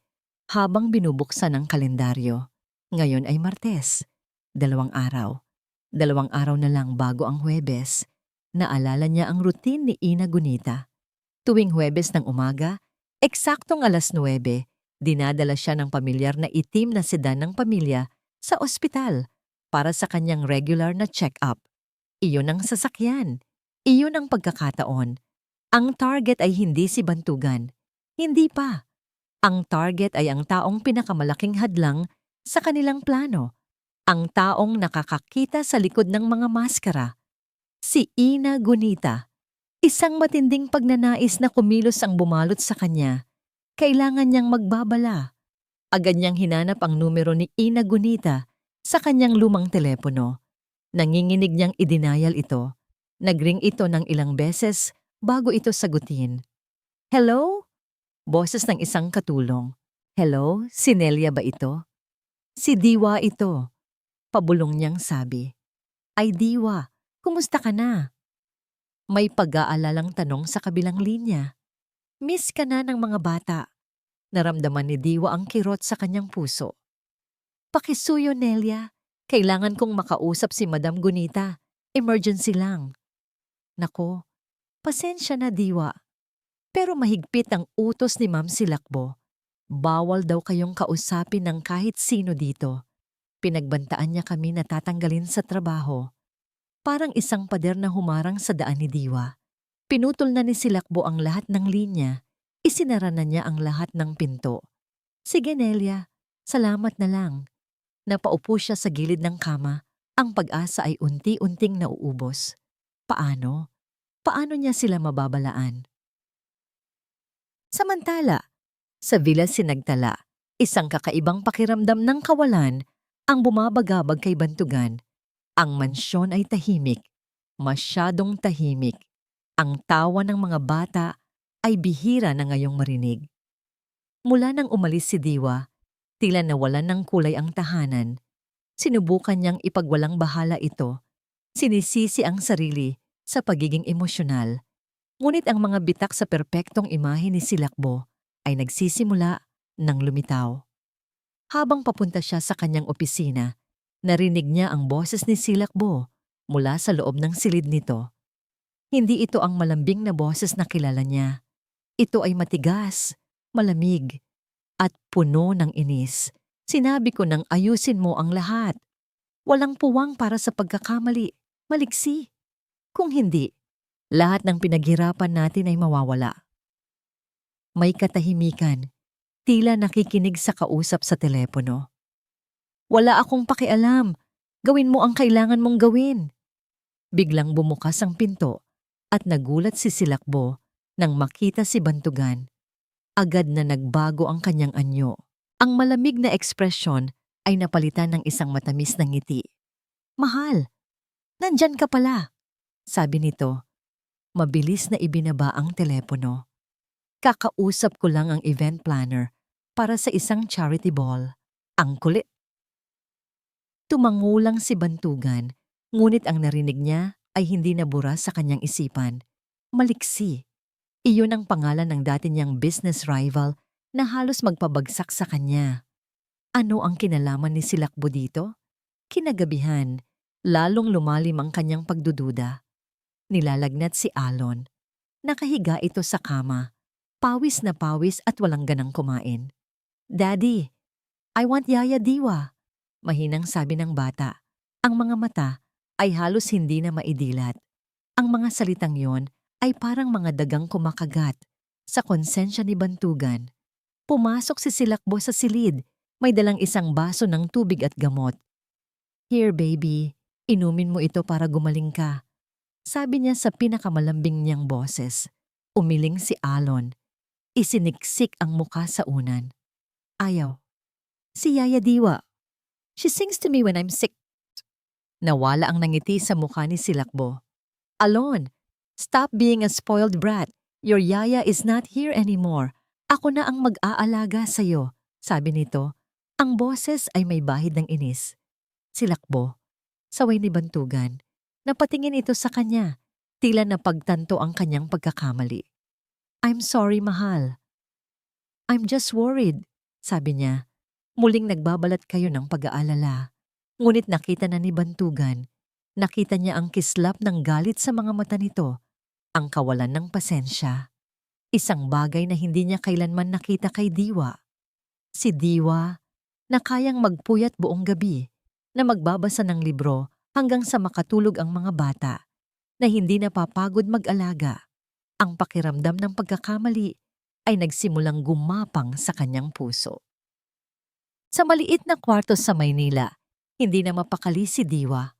habang binubuksan ang kalendaryo. Ngayon ay Martes, 2 araw. 2 araw na lang bago ang Huwebes. Naalala niya ang routine ni Ina Gunita. Tuwing Huwebes ng umaga, eksaktong 9:00, dinadala siya ng pamilyar na itim na sedan ng pamilya sa ospital para sa kanyang regular na check-up. Iyon ang sasakyan. Iyon ang pagkakataon. Ang target ay hindi si Bantugan. Hindi pa. Ang target ay ang taong pinakamalaking hadlang sa kanilang plano. Ang taong nakakakita sa likod ng mga maskara. Si Ina Gunita. Isang matinding pagnanais na kumilos ang bumalot sa kanya. Kailangan niyang magbabala. Agad niyang hinanap ang numero ni Ina Gunita sa kanyang lumang telepono. Nanginginig niyang idinayal ito. Nagring ito ng ilang beses bago ito sagutin. Hello? Boses ng isang katulong. Hello, si Nelia ba ito? Si Diwa ito. Pabulong niyang sabi. Ay Diwa, kumusta ka na? May pag-aalalang tanong sa kabilang linya. Miss ka na ng mga bata. Naramdaman ni Diwa ang kirot sa kanyang puso. Pakisuyo, Nelia. Kailangan kong makausap si Madam Gunita. Emergency lang. Nako, pasensya na, Diwa. Pero mahigpit ang utos ni Ma'am Silakbo. Bawal daw kayong kausapin ng kahit sino dito. Pinagbantaan niya kami na tatanggalin sa trabaho. Parang isang pader na humarang sa daan ni Diwa. Pinutol na ni Silakbo ang lahat ng linya. Isinara na niya ang lahat ng pinto. Sige, Nelia. Salamat na lang. Napaupo siya sa gilid ng kama. Ang pag-asa ay unti-unting nauubos. Paano? Paano niya sila mababalaan? Samantala, sa Villa Sinagtala, isang kakaibang pakiramdam ng kawalan ang bumabagabag kay Bantugan. Ang mansyon ay tahimik, masyadong tahimik. Ang tawa ng mga bata ay bihira na ngayong marinig. Mula nang umalis si Diwa, tila nawalan ng kulay ang tahanan. Sinubukan niyang ipagwalang bahala ito. Sinisisi ang sarili sa pagiging emosyonal. Ngunit ang mga bitak sa perpektong imahe ni Silakbo ay nagsisimula ng lumitaw. Habang papunta siya sa kanyang opisina, narinig niya ang boses ni Silakbo mula sa loob ng silid nito. Hindi ito ang malambing na boses na kilala niya. Ito ay matigas, malamig, at puno ng inis. Sinabi ko nang ayusin mo ang lahat. Walang puwang para sa pagkakamali, maliksi. Kung hindi, lahat ng pinaghirapan natin ay mawawala. May katahimikan, tila nakikinig sa kausap sa telepono. Wala akong pakialam. Gawin mo ang kailangan mong gawin. Biglang bumukas ang pinto at nagulat si Silakbo nang makita si Bantugan. Agad na nagbago ang kanyang anyo. Ang malamig na ekspresyon ay napalitan ng isang matamis na ngiti. Mahal, nandyan ka pala, sabi nito. Mabilis na ibinaba ang telepono. Kakausap ko lang ang event planner para sa isang charity ball. Ang kulit. Tumangulang si Bantugan, ngunit ang narinig niya ay hindi nabura sa kanyang isipan. Maliksi. Iyon ang pangalan ng dati niyang business rival na halos magpabagsak sa kanya. Ano ang kinalaman ni Silakbo dito? Kinagabihan, lalong lumalim ang kanyang pagdududa. Nilalagnat si Alon. Nakahiga ito sa kama. Pawis na pawis at walang ganang kumain. Daddy, I want Yaya Diwa. Mahinang sabi ng bata. Ang mga mata ay halos hindi na maidilat. Ang mga salitang yon ay parang mga dagang kumakagat sa konsensya ni Bantugan. Pumasok si Silakbo sa silid. May dalang isang baso ng tubig at gamot. Here baby, inumin mo ito para gumaling ka. Sabi niya sa pinakamalambing niyang boses. Umiling si Alon. Isiniksik ang muka sa unan. Ayaw. Si Yaya Diwa. She sings to me when I'm sick. Nawala ang nangiti sa mukha ni Silakbo. Alon, stop being a spoiled brat. Your Yaya is not here anymore. Ako na ang mag-aalaga sa'yo, sabi nito. Ang boses ay may bahid ng inis. Silakbo, saway ni Bantugan. Napatingin ito sa kanya, tila napagtanto ang kanyang pagkakamali. I'm sorry, mahal. I'm just worried, sabi niya. Muling nagbabalat kayo ng pag-aalala. Ngunit nakita na ni Bantugan. Nakita niya ang kislap ng galit sa mga mata nito, ang kawalan ng pasensya. Isang bagay na hindi niya kailanman nakita kay Diwa. Si Diwa, na kayang magpuyat buong gabi, na magbabasa ng libro hanggang sa makatulog ang mga bata, na hindi napapagod mag-alaga. Ang pakiramdam ng pagkakamali ay nagsimulang gumapang sa kanyang puso. Sa maliit na kwarto sa Maynila, hindi na mapakali si Diwa.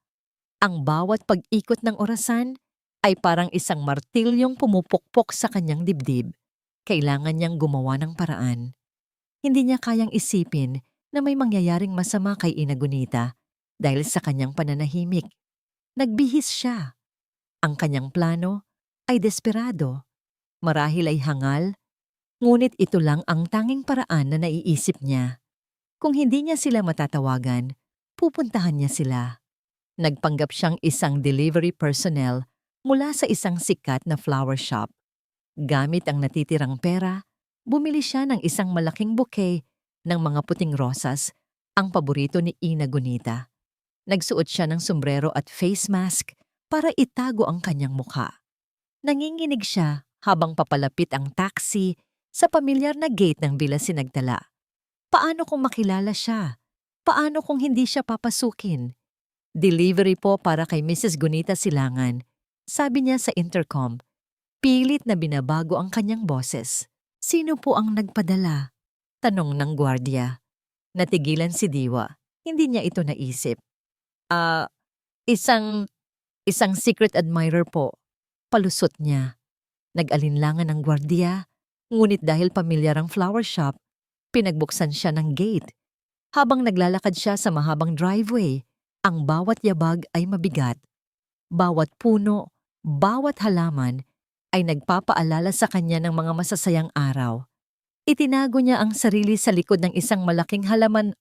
Ang bawat pag-ikot ng orasan ay parang isang martilyong pumupukpok sa kanyang dibdib. Kailangan niyang gumawa ng paraan. Hindi niya kayang isipin na may mangyayaring masama kay Ina Gunita dahil sa kanyang pananahimik. Nagbihis siya. Ang kanyang plano ay desperado. Marahil ay hangal, ngunit ito lang ang tanging paraan na naiisip niya. Kung hindi niya sila matatawagan, pupuntahan niya sila. Nagpanggap siyang isang delivery personnel mula sa isang sikat na flower shop. Gamit ang natitirang pera, bumili siya ng isang malaking bouquet ng mga puting rosas, ang paborito ni Ina Gunita. Nagsuot siya ng sombrero at face mask para itago ang kanyang mukha. Nanginginig siya habang papalapit ang taxi sa pamilyar na gate ng Villa Sinagtala. Paano kung makilala siya? Paano kung hindi siya papasukin? Delivery po para kay Mrs. Gunita Silangan, sabi niya sa intercom. Pilit na binabago ang kanyang boses. Sino po ang nagpadala? Tanong ng gwardiya. Natigilan si Diwa. Hindi niya ito naisip. Ah, isang secret admirer po. Palusot niya. Nag-alinlangan ng gwardiya, ngunit dahil pamilyar ang flower shop, pinagbuksan siya ng gate. Habang naglalakad siya sa mahabang driveway, ang bawat yabag ay mabigat. Bawat puno, bawat halaman ay nagpapaalala sa kanya ng mga masasayang araw. Itinago niya ang sarili sa likod ng isang malaking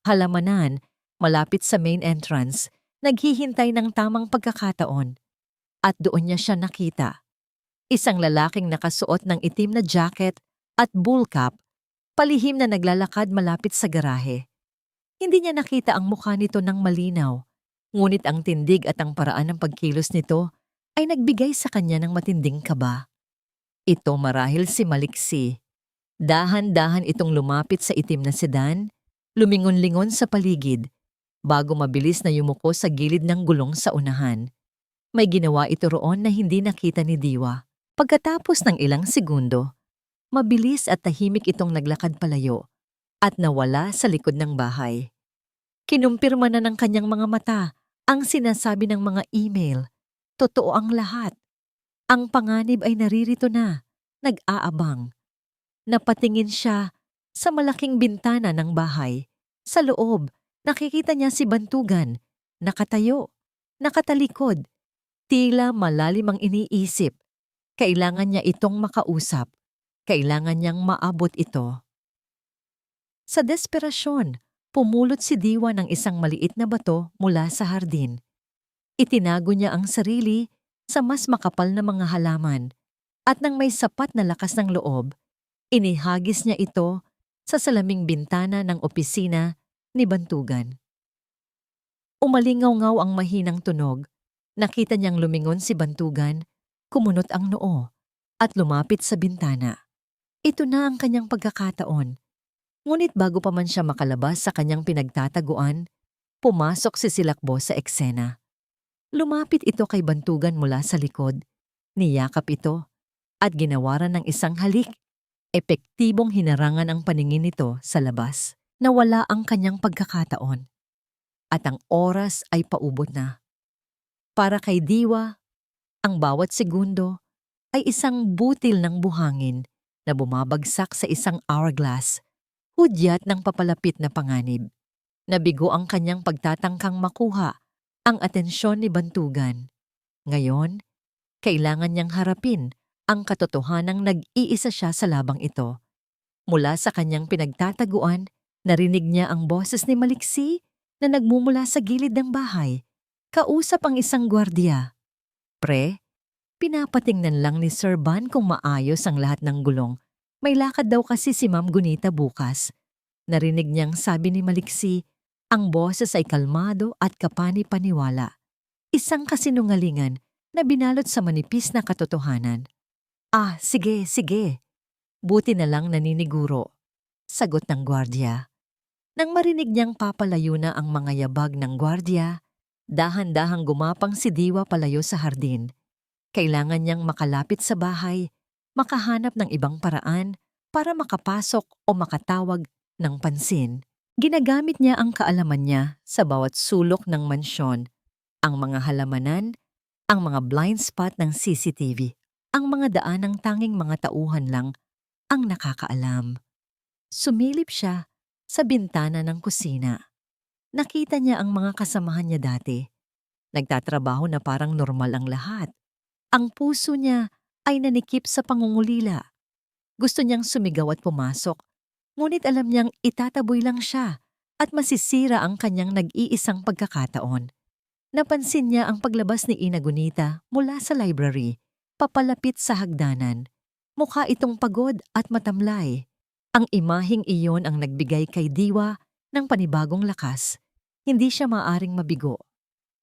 halamanan malapit sa main entrance, naghihintay ng tamang pagkakataon. At doon niya siya nakita. Isang lalaking nakasuot ng itim na jacket at bull cap, palihim na naglalakad malapit sa garahe. Hindi niya nakita ang mukha nito ng malinaw, ngunit ang tindig at ang paraan ng pagkilos nito ay nagbigay sa kanya ng matinding kaba. Ito marahil si Maliksi. Dahan-dahan itong lumapit sa itim na sedan, lumingon-lingon sa paligid, bago mabilis na yumuko sa gilid ng gulong sa unahan. May ginawa ito roon na hindi nakita ni Diwa. Pagkatapos ng ilang segundo, mabilis at tahimik itong naglakad palayo at nawala sa likod ng bahay. Kinumpirma na ng kanyang mga mata ang sinasabi ng mga email. Totoo ang lahat. Ang panganib ay naririto na, nag-aabang. Napatingin siya sa malaking bintana ng bahay. Sa loob, nakikita niya si Bantugan, nakatayo, nakatalikod. Tila malalim ang iniisip. Kailangan niya itong makausap. Kailangan niyang maabot ito. Sa desperasyon, pumulot si Diwa ng isang maliit na bato mula sa hardin. Itinago niya ang sarili sa mas makapal na mga halaman at nang may sapat na lakas ng loob, inihagis niya ito sa salaming bintana ng opisina ni Bantugan. Umalingaw-ngaw ang mahinang tunog. Nakita niyang lumingon si Bantugan, kumunot ang noo at lumapit sa bintana. Ito na ang kanyang pagkakataon. Ngunit bago pa man siya makalabas sa kanyang pinagtataguan, pumasok si Silakbo sa eksena. Lumapit ito kay Bantugan mula sa likod, niyakap ito, at ginawaran ng isang halik. Epektibong hinarangan ang paningin nito sa labas. Nawala ang kanyang pagkakataon. At ang oras ay paubot na. Para kay Diwa, ang bawat segundo ay isang butil ng buhangin na bumabagsak sa isang hourglass, hudyat ng papalapit na panganib. Nabigo ang kanyang pagtatangkang makuha ang atensyon ni Bantugan. Ngayon, kailangan niyang harapin ang katotohanang nag-iisa siya sa labang ito. Mula sa kanyang pinagtataguan, narinig niya ang boses ni Maliksi na nagmumula sa gilid ng bahay. Kausap ang isang gwardiya. Pre, pinapatingnan lang ni Sir Ban kung maayos ang lahat ng gulong. May lakad daw kasi si Ma'am Gunita bukas. Narinig niyang sabi ni Maliksi, ang boses ay kalmado at kapani-paniwala. Isang kasinungalingan na binalot sa manipis na katotohanan. Ah, sige, sige. Buti na lang naniniguro. Sagot ng gwardiya. Nang marinig niyang papalayo na ang mga yabag ng gwardiya, dahan-dahang gumapang si Diwa palayo sa hardin. Kailangan niyang makalapit sa bahay, makahanap ng ibang paraan para makapasok o makatawag ng pansin. Ginagamit niya ang kaalaman niya sa bawat sulok ng mansyon, ang mga halamanan, ang mga blind spot ng CCTV, ang mga daan ng tanging mga tauhan lang ang nakakaalam. Sumilip siya sa bintana ng kusina. Nakita niya ang mga kasamahan niya dati. Nagtatrabaho na parang normal ang lahat. Ang puso niya ay nanikip sa pangungulila. Gusto niyang sumigaw at pumasok, ngunit alam niyang itataboy lang siya at masisira ang kanyang nag-iisang pagkakataon. Napansin niya ang paglabas ni Ina Gunita mula sa library, papalapit sa hagdanan. Mukha itong pagod at matamlay. Ang imaheng iyon ang nagbigay kay Diwa ng panibagong lakas. Hindi siya maaring mabigo.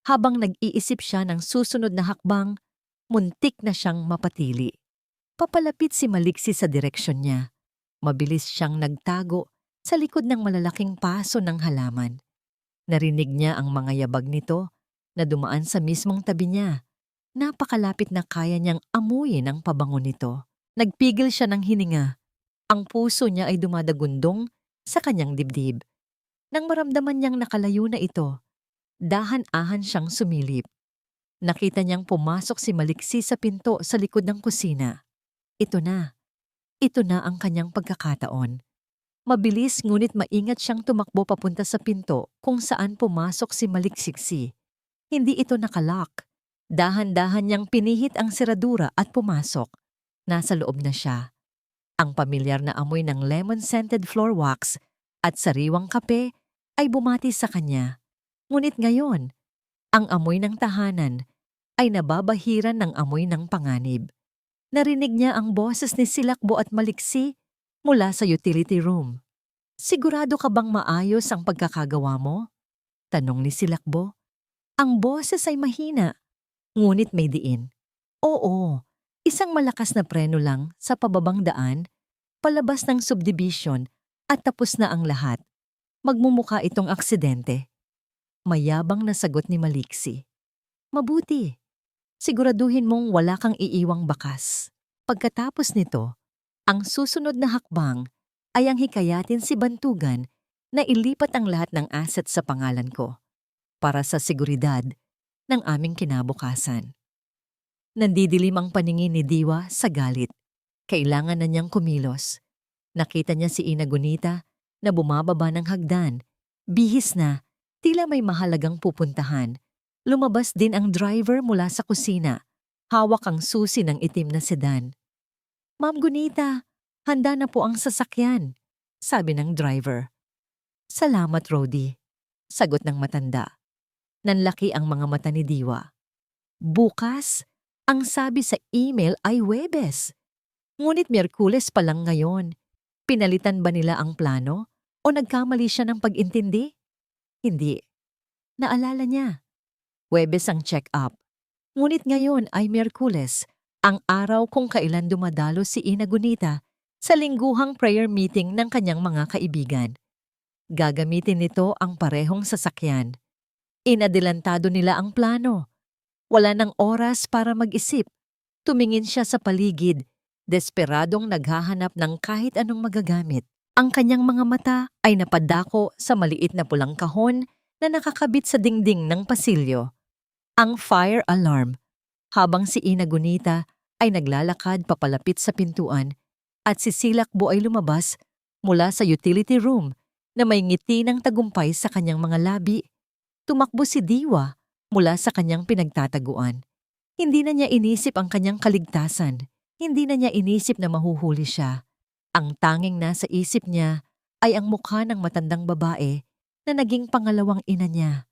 Habang nag-iisip siya ng susunod na hakbang, muntik na siyang mapatili. Papalapit si Maliksi sa direksyon niya. Mabilis siyang nagtago sa likod ng malalaking paso ng halaman. Narinig niya ang mga yabag nito na dumaan sa mismong tabi niya. Napakalapit na kaya niyang amuyin ang pabango nito. Nagpigil siya ng hininga. Ang puso niya ay dumadagundong sa kanyang dibdib. Nang maramdaman niyang nakalayo na ito, dahan-ahan siyang sumilip. Nakita niyang pumasok si Maliksi sa pinto sa likod ng kusina. Ito na. Ito na ang kanyang pagkakataon. Mabilis ngunit maingat siyang tumakbo papunta sa pinto kung saan pumasok si Maliksiksi. Hindi ito nakalock. Dahan-dahan niyang pinihit ang seradura at pumasok. Nasa loob na siya. Ang pamilyar na amoy ng lemon-scented floor wax at sariwang kape ay bumati sa kanya. Ngunit ngayon, ang amoy ng tahanan ay nababahiran ng amoy ng panganib. Narinig niya ang boses ni Silakbo at Maliksi mula sa utility room. "Sigurado ka bang maayos ang pagkakagawa mo?" tanong ni Silakbo. Ang boses ay mahina, ngunit may diin. "Oo, isang malakas na preno lang sa pababang daan, palabas ng subdivision at tapos na ang lahat. Magmumukha itong aksidente." Mayabang na sagot ni Maliksi. "Mabuti. Siguraduhin mong wala kang iiwang bakas." Pagkatapos nito, ang susunod na hakbang ay ang hikayatin si Bantugan na ilipat ang lahat ng asset sa pangalan ko para sa seguridad ng aming kinabukasan. Nandidilim ang paningin ni Diwa sa galit. Kailangan na niyang kumilos. Nakita niya si Ina Gunita na bumababa ng hagdan. Bihis na, tila may mahalagang pupuntahan. Lumabas din ang driver mula sa kusina. Hawak ang susi ng itim na sedan. "Ma'am Gunita, handa na po ang sasakyan," sabi ng driver. "Salamat, Rody," sagot ng matanda. Nanlaki ang mga mata ni Diwa. Bukas, ang sabi sa email ay Huwebes. Ngunit Miyerkules pa lang ngayon. Pinalitan ba nila ang plano o nagkamali siya ng pag-intindi? Hindi. Naalala niya. Huwebes ang check-up. Ngunit ngayon ay Miyerkules, ang araw kung kailan dumadalo si Ina Gunita sa lingguhang prayer meeting ng kanyang mga kaibigan. Gagamitin nito ang parehong sasakyan. Inadelantado nila ang plano. Wala ng oras para mag-isip. Tumingin siya sa paligid, desperadong naghahanap ng kahit anong magagamit. Ang kanyang mga mata ay napadako sa maliit na pulang kahon na nakakabit sa dingding ng pasilyo. Ang fire alarm. Habang si Ina Gunita ay naglalakad papalapit sa pintuan at si Silakbo ay lumabas mula sa utility room na may ngiti ng tagumpay sa kanyang mga labi. Tumakbo si Diwa mula sa kanyang pinagtataguan. Hindi na niya inisip ang kanyang kaligtasan. Hindi na niya inisip na mahuhuli siya. Ang tanging nasa isip niya ay ang mukha ng matandang babae na naging pangalawang ina niya.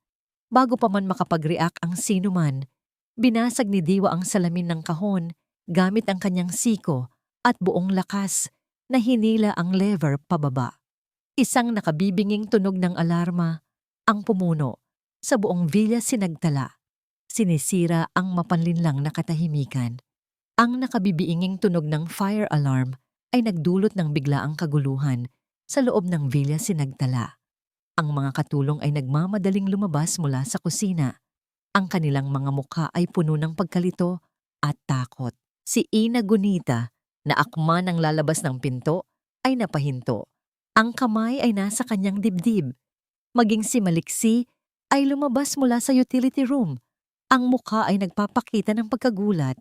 Bago pa man makapag-react ang sinuman, binasag ni Diwa ang salamin ng kahon gamit ang kanyang siko at buong lakas na hinila ang lever pababa. Isang nakabibinging tunog ng alarma ang pumuno sa buong villa sinagtala. Sinisira ang mapanlinlang na katahimikan. Ang nakabibiinging tunog ng fire alarm ay nagdulot ng biglaang kaguluhan sa loob ng villa sinagtala. Ang mga katulong ay nagmamadaling lumabas mula sa kusina. Ang kanilang mga mukha ay puno ng pagkalito at takot. Si Ina Gunita, na akma ng lalabas ng pinto, ay napahinto. Ang kamay ay nasa kanyang dibdib. Maging si Maliksi ay lumabas mula sa utility room. Ang mukha ay nagpapakita ng pagkagulat.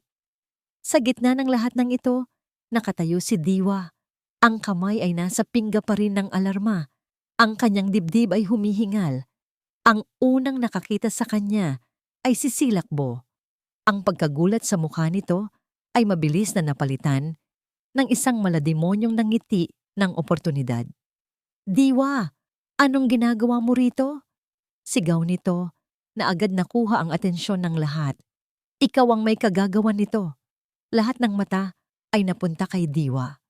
Sa gitna ng lahat ng ito, nakatayo si Diwa. Ang kamay ay nasa pingga pa rin ng alarma. Ang kanyang dibdib ay humihingal. Ang unang nakakita sa kanya ay si Silakbo. Ang pagkagulat sa mukha nito ay mabilis na napalitan ng isang malademonyong nangiti ng oportunidad. "Diwa, anong ginagawa mo rito?" Sigaw nito na agad nakuha ang atensyon ng lahat. Ikaw ang may kagagawan nito. Lahat ng mata ay napunta kay Diwa.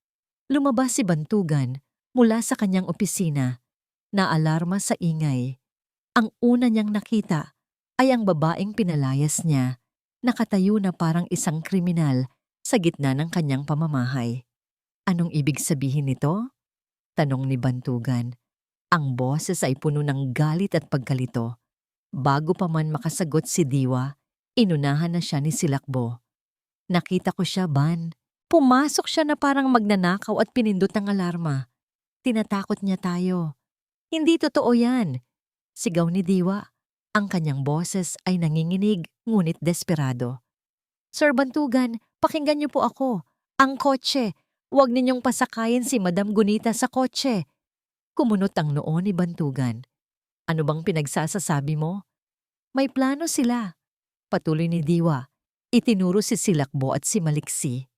Lumabas si Bantugan mula sa kanyang opisina, naalarma sa ingay. Ang una niyang nakita ay ang babaeng pinalayas niya, nakatayo na parang isang kriminal sa gitna ng kanyang pamamahay. Anong ibig sabihin nito? Tanong ni Bantugan. Ang boses ay puno ng galit at pagkalito. Bago pa man makasagot si Diwa, inunahan na siya ni Silakbo. Nakita ko siya, Ban. Pumasok siya na parang magnanakaw at pinindot ng alarma. Tinatakot niya tayo. Hindi totoo yan. Sigaw ni Diwa. Ang kanyang boses ay nanginginig ngunit desperado. Sir Bantugan, pakinggan niyo po ako. Ang kotse. Huwag ninyong pasakayin si Madam Gunita sa kotse. Kumunot ang noo ni Bantugan. Ano bang pinagsasasabi mo? May plano sila. Patuloy ni Diwa. Itinuro si Silakbo at si Maliksi.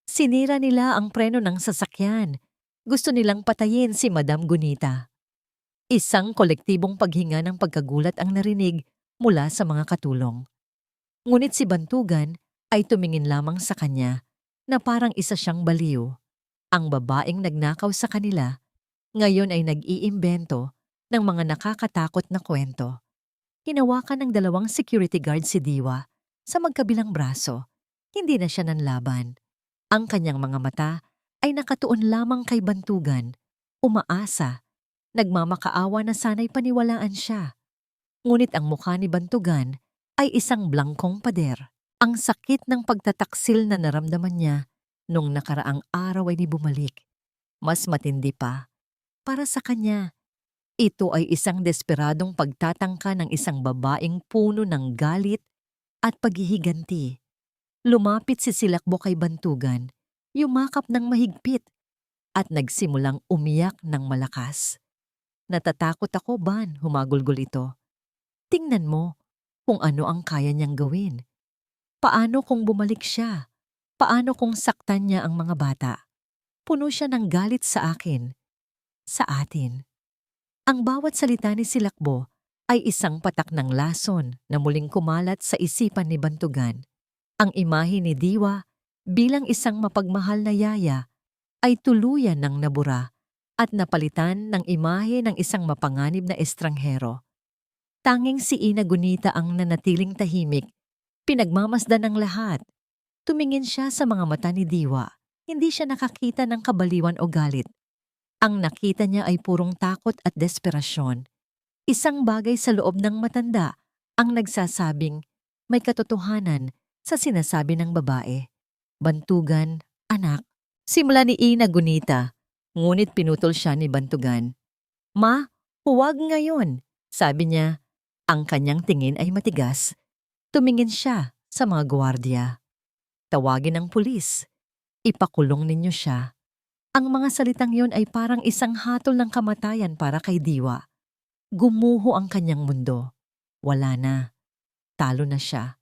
Sinira nila ang preno ng sasakyan. Gusto nilang patayin si Madam Gunita. Isang kolektibong paghinga ng pagkagulat ang narinig mula sa mga katulong. Ngunit si Bantugan ay tumingin lamang sa kanya na parang isa siyang baliw. Ang babaeng nagnakaw sa kanila ngayon ay nag-iimbento ng mga nakakatakot na kwento. Hinawakan ng 2 security guard si Diwa sa magkabilang braso. Hindi na siya nanlaban. Ang kanyang mga mata ay nakatuon lamang kay Bantugan, umaasa, nagmamakaawa na sana'y paniwalaan siya. Ngunit ang mukha ni Bantugan ay isang blangkong pader. Ang sakit ng pagtataksil na naramdaman niya nung nakaraang araw ay bumalik. Mas matindi pa. Para sa kanya, ito ay isang desperadong pagtatangka ng isang babaeng puno ng galit at paghihiganti. Lumapit si Silakbo kay Bantugan, yumakap ng mahigpit at nagsimulang umiyak ng malakas. Natatakot ako, Ban, humagulgol ito. Tingnan mo kung ano ang kaya niyang gawin. Paano kung bumalik siya? Paano kung saktan niya ang mga bata? Puno siya ng galit sa akin, sa atin. Ang bawat salita ni Silakbo ay isang patak ng lason na muling kumalat sa isipan ni Bantugan. Ang imahe ni Diwa bilang isang mapagmahal na yaya ay tuluyan ng nabura at napalitan ng imahe ng isang mapanganib na estranghero. Tanging si Ina Gunita ang nanatiling tahimik, pinagmamasdan ng lahat. Tumingin siya sa mga mata ni Diwa. Hindi siya nakakita ng kabaliwan o galit. Ang nakita niya ay purong takot at desperasyon. Isang bagay sa loob ng matanda ang nagsasabing may katotohanan sa sinasabi ng babae. Bantugan, anak. Simula ni Ina Gunita, ngunit pinutol siya ni Bantugan. Ma, huwag ngayon, sabi niya. Ang kanyang tingin ay matigas. Tumingin siya sa mga gwardiya. Tawagin ang pulis. Ipakulong ninyo siya. Ang mga salitang yon ay parang isang hatol ng kamatayan para kay Diwa. Gumuho ang kanyang mundo. Wala na. Talo na siya.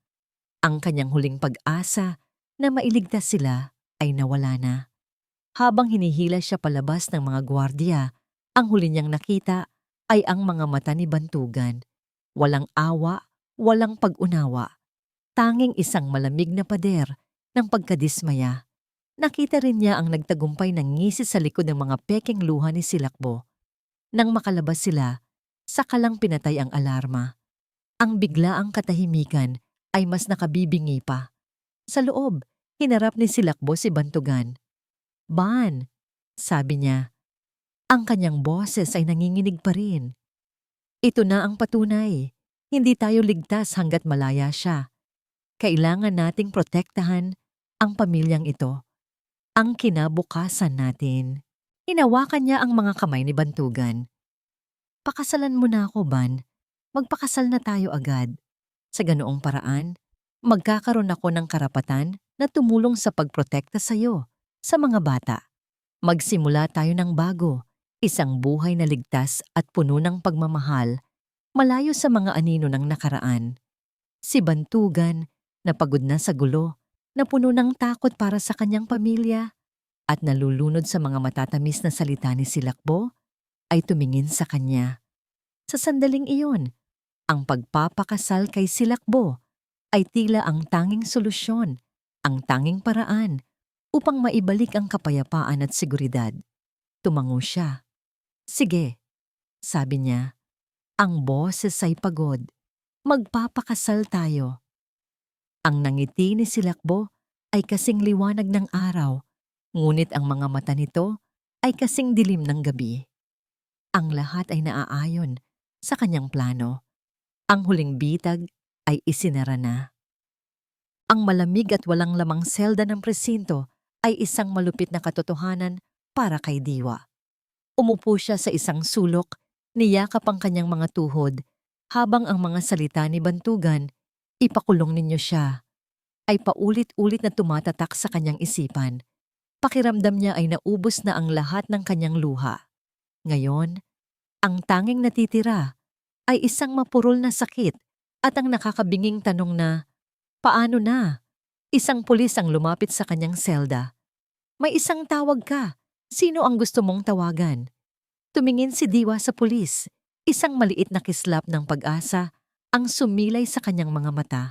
Ang kanyang huling pag-asa na mailigtas sila ay nawala na. Habang hinihila siya palabas ng mga gwardiya, ang huli niyang nakita ay ang mga mata ni Bantugan. Walang awa, walang pag-unawa. Tanging isang malamig na pader ng pagkadismaya. Nakita rin niya ang nagtagumpay ng ngisi sa likod ng mga pekeng luha ni Silakbo. Nang makalabas sila, saka lang pinatay ang alarma. Ang biglaang katahimikan ay mas nakabibingi pa. Sa loob, hinarap ni Silakbo si Bantugan. Ban, sabi niya. Ang kanyang boses ay nanginginig pa rin. Ito na ang patunay. Hindi tayo ligtas hanggat malaya siya. Kailangan nating protektahan ang pamilyang ito. Ang kinabukasan natin. Hinawakan niya ang mga kamay ni Bantugan. Pakasalan mo na ako, Ban. Magpakasal na tayo agad. Sa ganoong paraan, magkakaroon ako ng karapatan na tumulong sa pagprotekta sa iyo, sa mga bata. Magsimula tayo ng bago, isang buhay na ligtas at puno ng pagmamahal, malayo sa mga anino ng nakaraan. Si Bantugan, napagod na sa gulo, na puno ng takot para sa kanyang pamilya at nalulunod sa mga matatamis na salita ni Silakbo, ay tumingin sa kanya. Sa sandaling iyon, Ang pagpapakasal kay Silakbo ay tila ang tanging solusyon, ang tanging paraan upang maibalik ang kapayapaan at seguridad. Tumango siya. Sige, sabi niya, ang boses ay pagod. Magpapakasal tayo. Ang nangiti ni Silakbo ay kasing liwanag ng araw, ngunit ang mga mata nito ay kasing dilim ng gabi. Ang lahat ay naaayon sa kanyang plano. Ang huling bitag ay isinara na. Ang malamig at walang lamang selda ng presinto ay isang malupit na katotohanan para kay Diwa. Umupo siya sa isang sulok, niyakap ang kanyang mga tuhod, habang ang mga salita ni Bantugan, "Ipakulong ninyo siya," ay paulit-ulit na tumatatak sa kanyang isipan. Pakiramdam niya ay naubos na ang lahat ng kanyang luha. Ngayon, ang tanging natitira ay isang mapurol na sakit at ang nakakabinging tanong na, paano na? Isang pulis ang lumapit sa kanyang selda. May isang tawag ka. Sino ang gusto mong tawagan? Tumingin si Diwa sa pulis. Isang maliit na kislap ng pag-asa ang sumilay sa kanyang mga mata.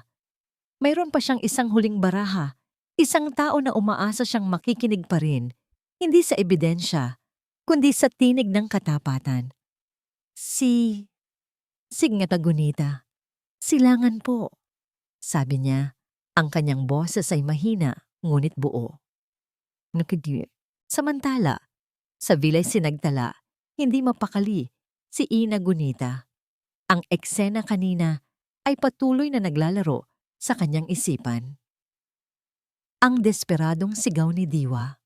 Mayroon pa siyang isang huling baraha. Isang tao na umaasa siyang makikinig pa rin. Hindi sa ebidensya, kundi sa tinig ng katapatan. Si Ginita. Silangan po. Sabi niya, ang kanyang boses ay mahina, ngunit buo. Samantala, sa Vilay Sinagtala, hindi mapakali si Ina Gunita. Ang eksena kanina ay patuloy na naglalaro sa kanyang isipan. Ang desperadong sigaw ni Diwa.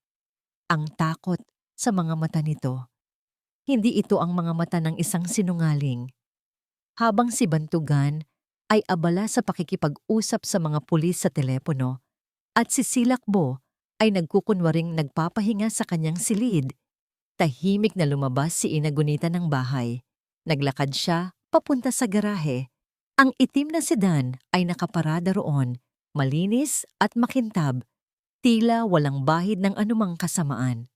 Ang takot sa mga mata nito. Hindi ito ang mga mata ng isang sinungaling. Habang si Bantugan ay abala sa pakikipag-usap sa mga pulis sa telepono at si Silakbo ay nagkukunwaring nagpapahinga sa kanyang silid, tahimik na lumabas si Ina Gunita ng bahay. Naglakad siya papunta sa garahe. Ang itim na sedan ay nakaparada roon, malinis at makintab, tila walang bahid ng anumang kasamaan.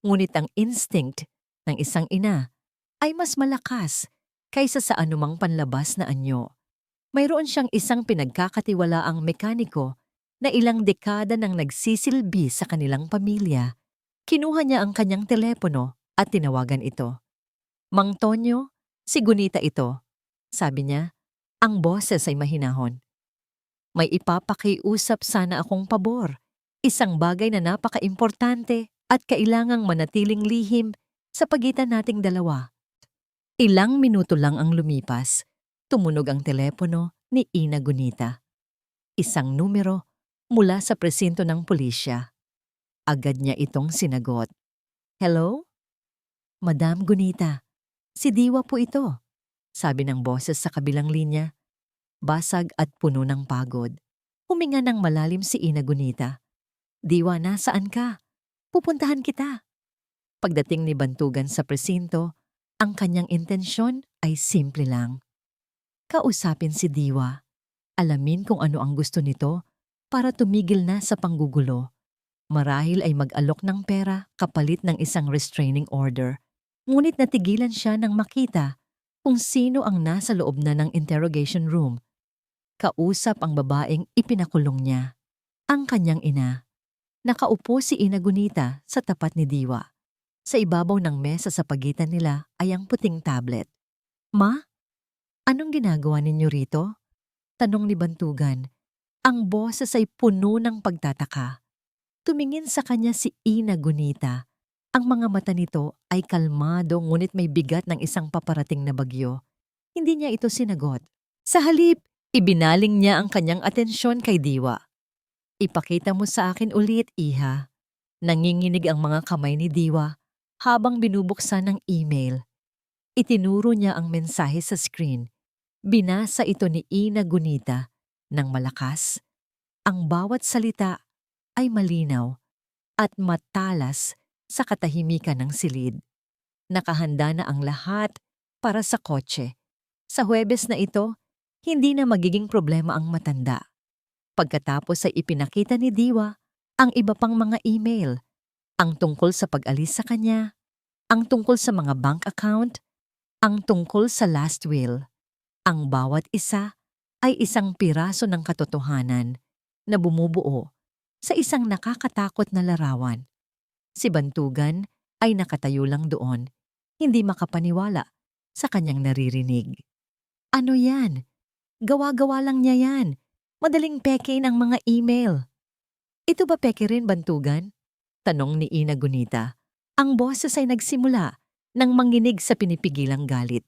Ngunit ang instinct ng isang ina ay mas malakas kaysa sa anumang panlabas na anyo. Mayroon siyang isang pinagkakatiwalaang mekaniko na ilang dekada nang nagsisilbi sa kanilang pamilya. Kinuha niya ang kanyang telepono at tinawagan ito. "Mang Tonyo, si Gunita ito," sabi niya. Ang boses ay mahinahon. "May ipapakiusap sana akong pabor. Isang bagay na napaka-importante at kailangang manatiling lihim sa pagitan nating dalawa." Ilang minuto lang ang lumipas. Tumunog ang telepono ni Ina Gunita. Isang numero mula sa presinto ng pulisya. Agad niya itong sinagot. "Hello? Madam Gunita, si Diwa po ito," sabi ng boses sa kabilang linya. Basag at puno ng pagod. Huminga ng malalim si Ina Gunita. "Diwa, nasaan ka? Pupuntahan kita." Pagdating ni Bantugan sa presinto, ang kanyang intensyon ay simple lang. Kausapin si Diwa. Alamin kung ano ang gusto nito para tumigil na sa panggugulo. Marahil ay mag-alok ng pera kapalit ng isang restraining order. Ngunit natigilan siya nang makita kung sino ang nasa loob na ng interrogation room. Kausap ang babaeng ipinakulong niya. Ang kanyang ina. Nakaupo si Ina Gunita sa tapat ni Diwa. Sa ibabaw ng mesa sa pagitan nila ay ang puting tablet. "Ma, anong ginagawa ninyo rito?" tanong ni Bantugan. Ang boses ay puno ng pagtataka. Tumingin sa kanya si Ina Gunita. Ang mga mata nito ay kalmado ngunit may bigat ng isang paparating na bagyo. Hindi niya ito sinagot. Sa halip, ibinaling niya ang kanyang atensyon kay Diwa. "Ipakita mo sa akin ulit, Iha." Nanginginig ang mga kamay ni Diwa habang binubuksan ng email. Itinuro niya ang mensahe sa screen. Binasa ito ni Ina Gunita ng malakas. Ang bawat salita ay malinaw at matalas sa katahimikan ng silid. Nakahanda na ang lahat para sa kotse. Sa Huwebes na ito, hindi na magiging problema ang matanda. Pagkatapos ay ipinakita ni Diwa ang iba pang mga email, ang tungkol sa pag-alis sa kanya, ang tungkol sa mga bank account, ang tungkol sa last will. Ang bawat isa ay isang piraso ng katotohanan na bumubuo sa isang nakakatakot na larawan. Si Bantugan ay nakatayo lang doon, hindi makapaniwala sa kanyang naririnig. Ano yan? Gawa-gawa lang niya yan. Madaling peke ng mga email. Ito ba peke rin, Bantugan? Tanong ni Ina Gunita. Ang boses ay nagsimula nang manginig sa pinipigilang galit.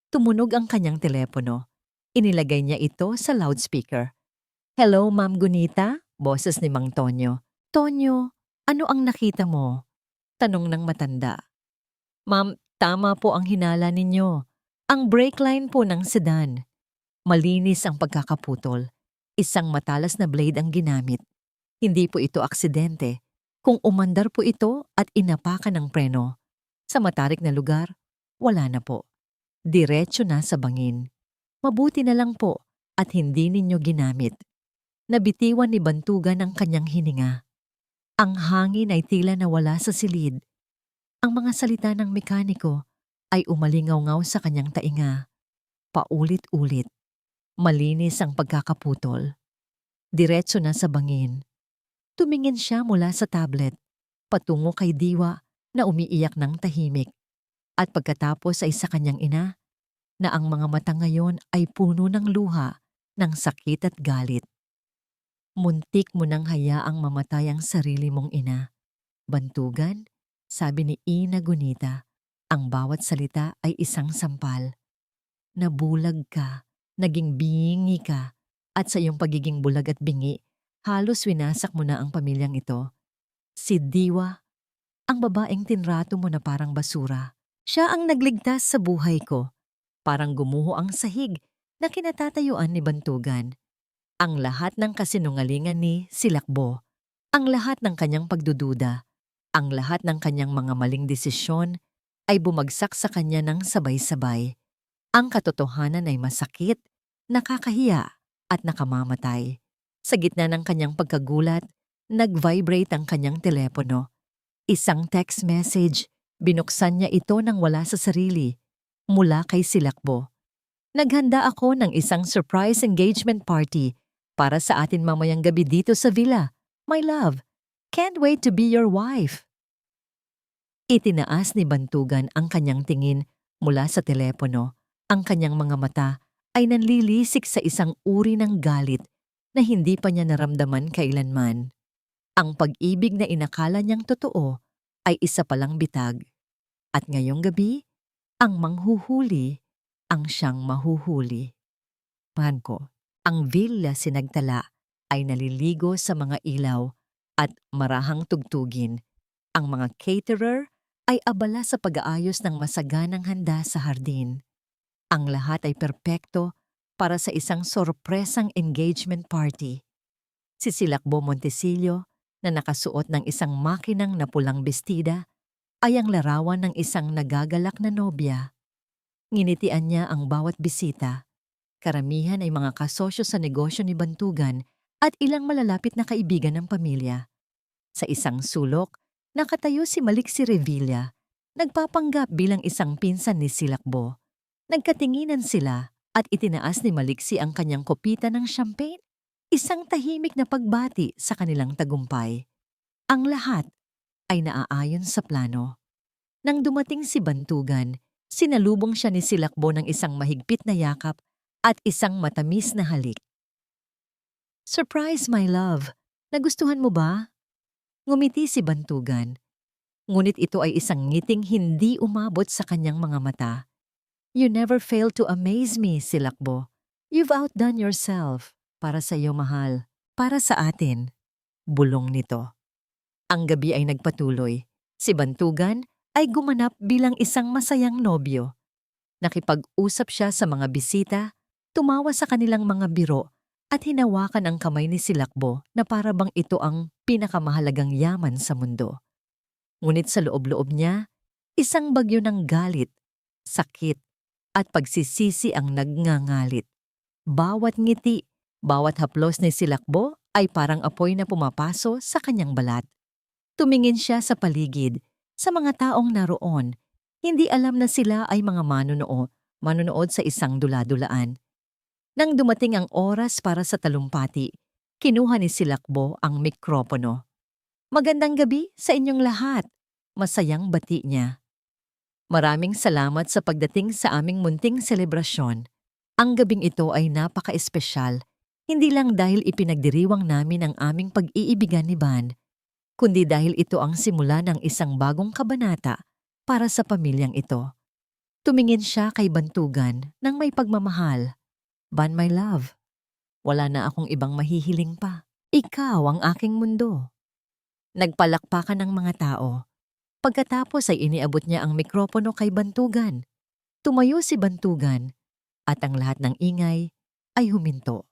Tumunog ang kanyang telepono. Inilagay niya ito sa loudspeaker. Hello, Ma'am Gunita? Boses ni Mang Tonyo. Tonyo, ano ang nakita mo? Tanong ng matanda. Ma'am, tama po ang hinala ninyo. Ang brake line po ng sedan. Malinis ang pagkakaputol. Isang matalas na blade ang ginamit. Hindi po ito aksidente. Kung umandar po ito at inapakan ng preno, sa matarik na lugar, wala na po. Diretso na sa bangin. Mabuti na lang po at hindi ninyo ginamit. Nabitiwan ni Bantugan ang kanyang hininga. Ang hangin ay tila nawala sa silid. Ang mga salita ng mekaniko ay umalingaw-ngaw sa kanyang tainga. Paulit-ulit. Malinis ang pagkakaputol. Diretso na sa bangin. Tumingin siya mula sa tablet, patungo kay Diwa na umiiyak ng tahimik. At pagkatapos ay sa kanyang ina, na ang mga mata ngayon ay puno ng luha, ng sakit at galit. Muntik mo nang hayaang mamatay ang sarili mong ina. Bantugan, sabi ni Ina Gunita, ang bawat salita ay isang sampal. Nabulag ka, naging bingi ka, at sa iyong pagiging bulag at bingi, halos winasak mo na ang pamilyang ito. Si Diwa, ang babaeng tinrato mo na parang basura. Siya ang nagligtas sa buhay ko. Parang gumuho ang sahig na kinatatayuan ni Bantugan. Ang lahat ng kasinungalingan ni Silakbo, ang lahat ng kanyang pagdududa, ang lahat ng kanyang mga maling desisyon ay bumagsak sa kanya ng sabay-sabay. Ang katotohanan ay masakit, nakakahiya at nakamamatay. Sa gitna ng kanyang pagkagulat, nag-vibrate ang kanyang telepono. Isang text message, binuksan niya ito nang wala sa sarili, mula kay Silakbo. Naghanda ako ng isang surprise engagement party para sa atin mamayang gabi dito sa villa. My love, can't wait to be your wife. Itinaas ni Bantugan ang kanyang tingin mula sa telepono. Ang kanyang mga mata ay nanlilisik sa isang uri ng galit na hindi pa niya naramdaman kailanman. Ang pag-ibig na inakala niyang totoo ay isa palang bitag. At ngayong gabi, ang manghuhuli ang siyang mahuhuli. Mahal ko, ang Villa Sinagtala ay naliligo sa mga ilaw at marahang tugtugin. Ang mga caterer ay abala sa pag-aayos ng masaganang handa sa hardin. Ang lahat ay perpekto para sa isang sorpresang engagement party. Si Silakbo Montesillo, na nakasuot ng isang makinang na pulang bestida, ay ang larawan ng isang nagagalak na nobya. Nginitian niya ang bawat bisita. Karamihan ay mga kasosyo sa negosyo ni Bantugan at ilang malalapit na kaibigan ng pamilya. Sa isang sulok, nakatayo si Maliksi Revilla, nagpapanggap bilang isang pinsan ni Silakbo. Nagkatinginan sila at itinaas ni Maliksi ang kanyang kopita ng champagne, isang tahimik na pagbati sa kanilang tagumpay. Ang lahat ay naaayon sa plano. Nang dumating si Bantugan, sinalubong siya ni Silakbo ng isang mahigpit na yakap at isang matamis na halik. Surprise, my love! Nagustuhan mo ba? Ngumiti si Bantugan. Ngunit ito ay isang ngiting hindi umabot sa kanyang mga mata. You never fail to amaze me, Silakbo. You've outdone yourself. Para sa iyo, mahal. Para sa atin. Bulong nito. Ang gabi ay nagpatuloy. Si Bantugan ay gumanap bilang isang masayang nobyo. Nakipag-usap siya sa mga bisita, tumawa sa kanilang mga biro at hinawakan ang kamay ni Silakbo na para bang ito ang pinakamahalagang yaman sa mundo. Ngunit sa loob-loob niya, isang bagyo ng galit, sakit, at pagsisisi ang nagngangalit. Bawat ngiti, bawat haplos ni Silakbo ay parang apoy na pumapaso sa kanyang balat. Tumingin siya sa paligid, sa mga taong naroon. Hindi alam na sila ay mga manunoo manonood sa isang dula-dulaan. Nang dumating ang oras para sa talumpati, kinuha ni Silakbo ang mikropono. "Magandang gabi sa inyong lahat," masayang bati niya. "Maraming salamat sa pagdating sa aming munting selebrasyon. Ang gabing ito ay napaka-espesyal, hindi lang dahil ipinagdiriwang namin ang aming pag-iibigan ni Van, kundi dahil ito ang simula ng isang bagong kabanata para sa pamilyang ito." Tumingin siya kay Bantugan ng may pagmamahal. "Van, my love, wala na akong ibang mahihiling pa. Ikaw ang aking mundo." Nagpalakpakan ng mga tao. Pagkatapos ay iniabot niya ang mikropono kay Bantugan. Tumayo si Bantugan at ang lahat ng ingay ay huminto.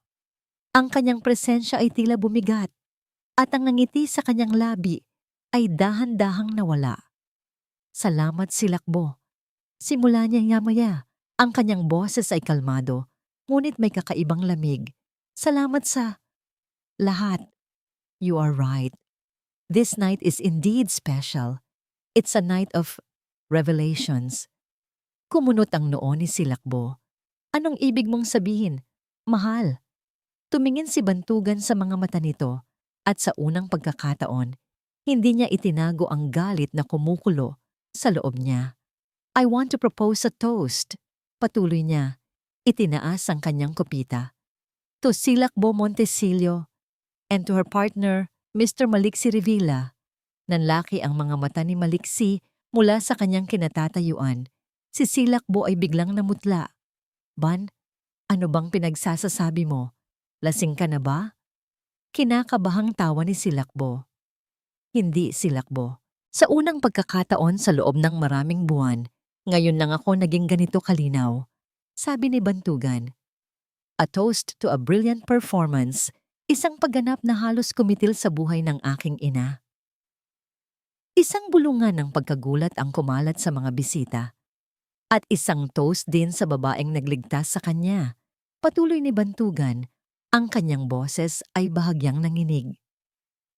Ang kanyang presensya ay tila bumigat at ang nangiti sa kanyang labi ay dahan-dahang nawala. "Salamat, Silakbo." Simula niya yamaya. Ang kanyang boses ay kalmado, ngunit may kakaibang lamig. "Salamat sa lahat. You are right. This night is indeed special. It's a night of revelations." Kumunot ang noo ni Silakbo. "Anong ibig mong sabihin, mahal?" Tumingin si Bantugan sa mga mata nito at sa unang pagkakataon, hindi niya itinago ang galit na kumukulo sa loob niya. "I want to propose a toast." Patuloy niya. Itinaas ang kanyang kopita. "To Silakbo Montesillo and to her partner, Mr. Maliksi Revilla." Nanlaki ang mga mata ni Maliksi mula sa kanyang kinatatayuan. Si Silakbo ay biglang namutla. "Van, ano bang pinagsasasabi mo? Lasing ka na ba?" Kinakabahang tawa ni Silakbo. "Hindi, Silakbo. Sa unang pagkakataon sa loob ng maraming buwan, ngayon lang ako naging ganito kalinaw," sabi ni Bantugan. "A toast to a brilliant performance, isang pagganap na halos kumitil sa buhay ng aking ina." Isang bulungan ng pagkagulat ang kumalat sa mga bisita. At isang toast din sa babaeng nagligtas sa kanya. Patuloy ni Bantugan, ang kanyang boses ay bahagyang nanginig.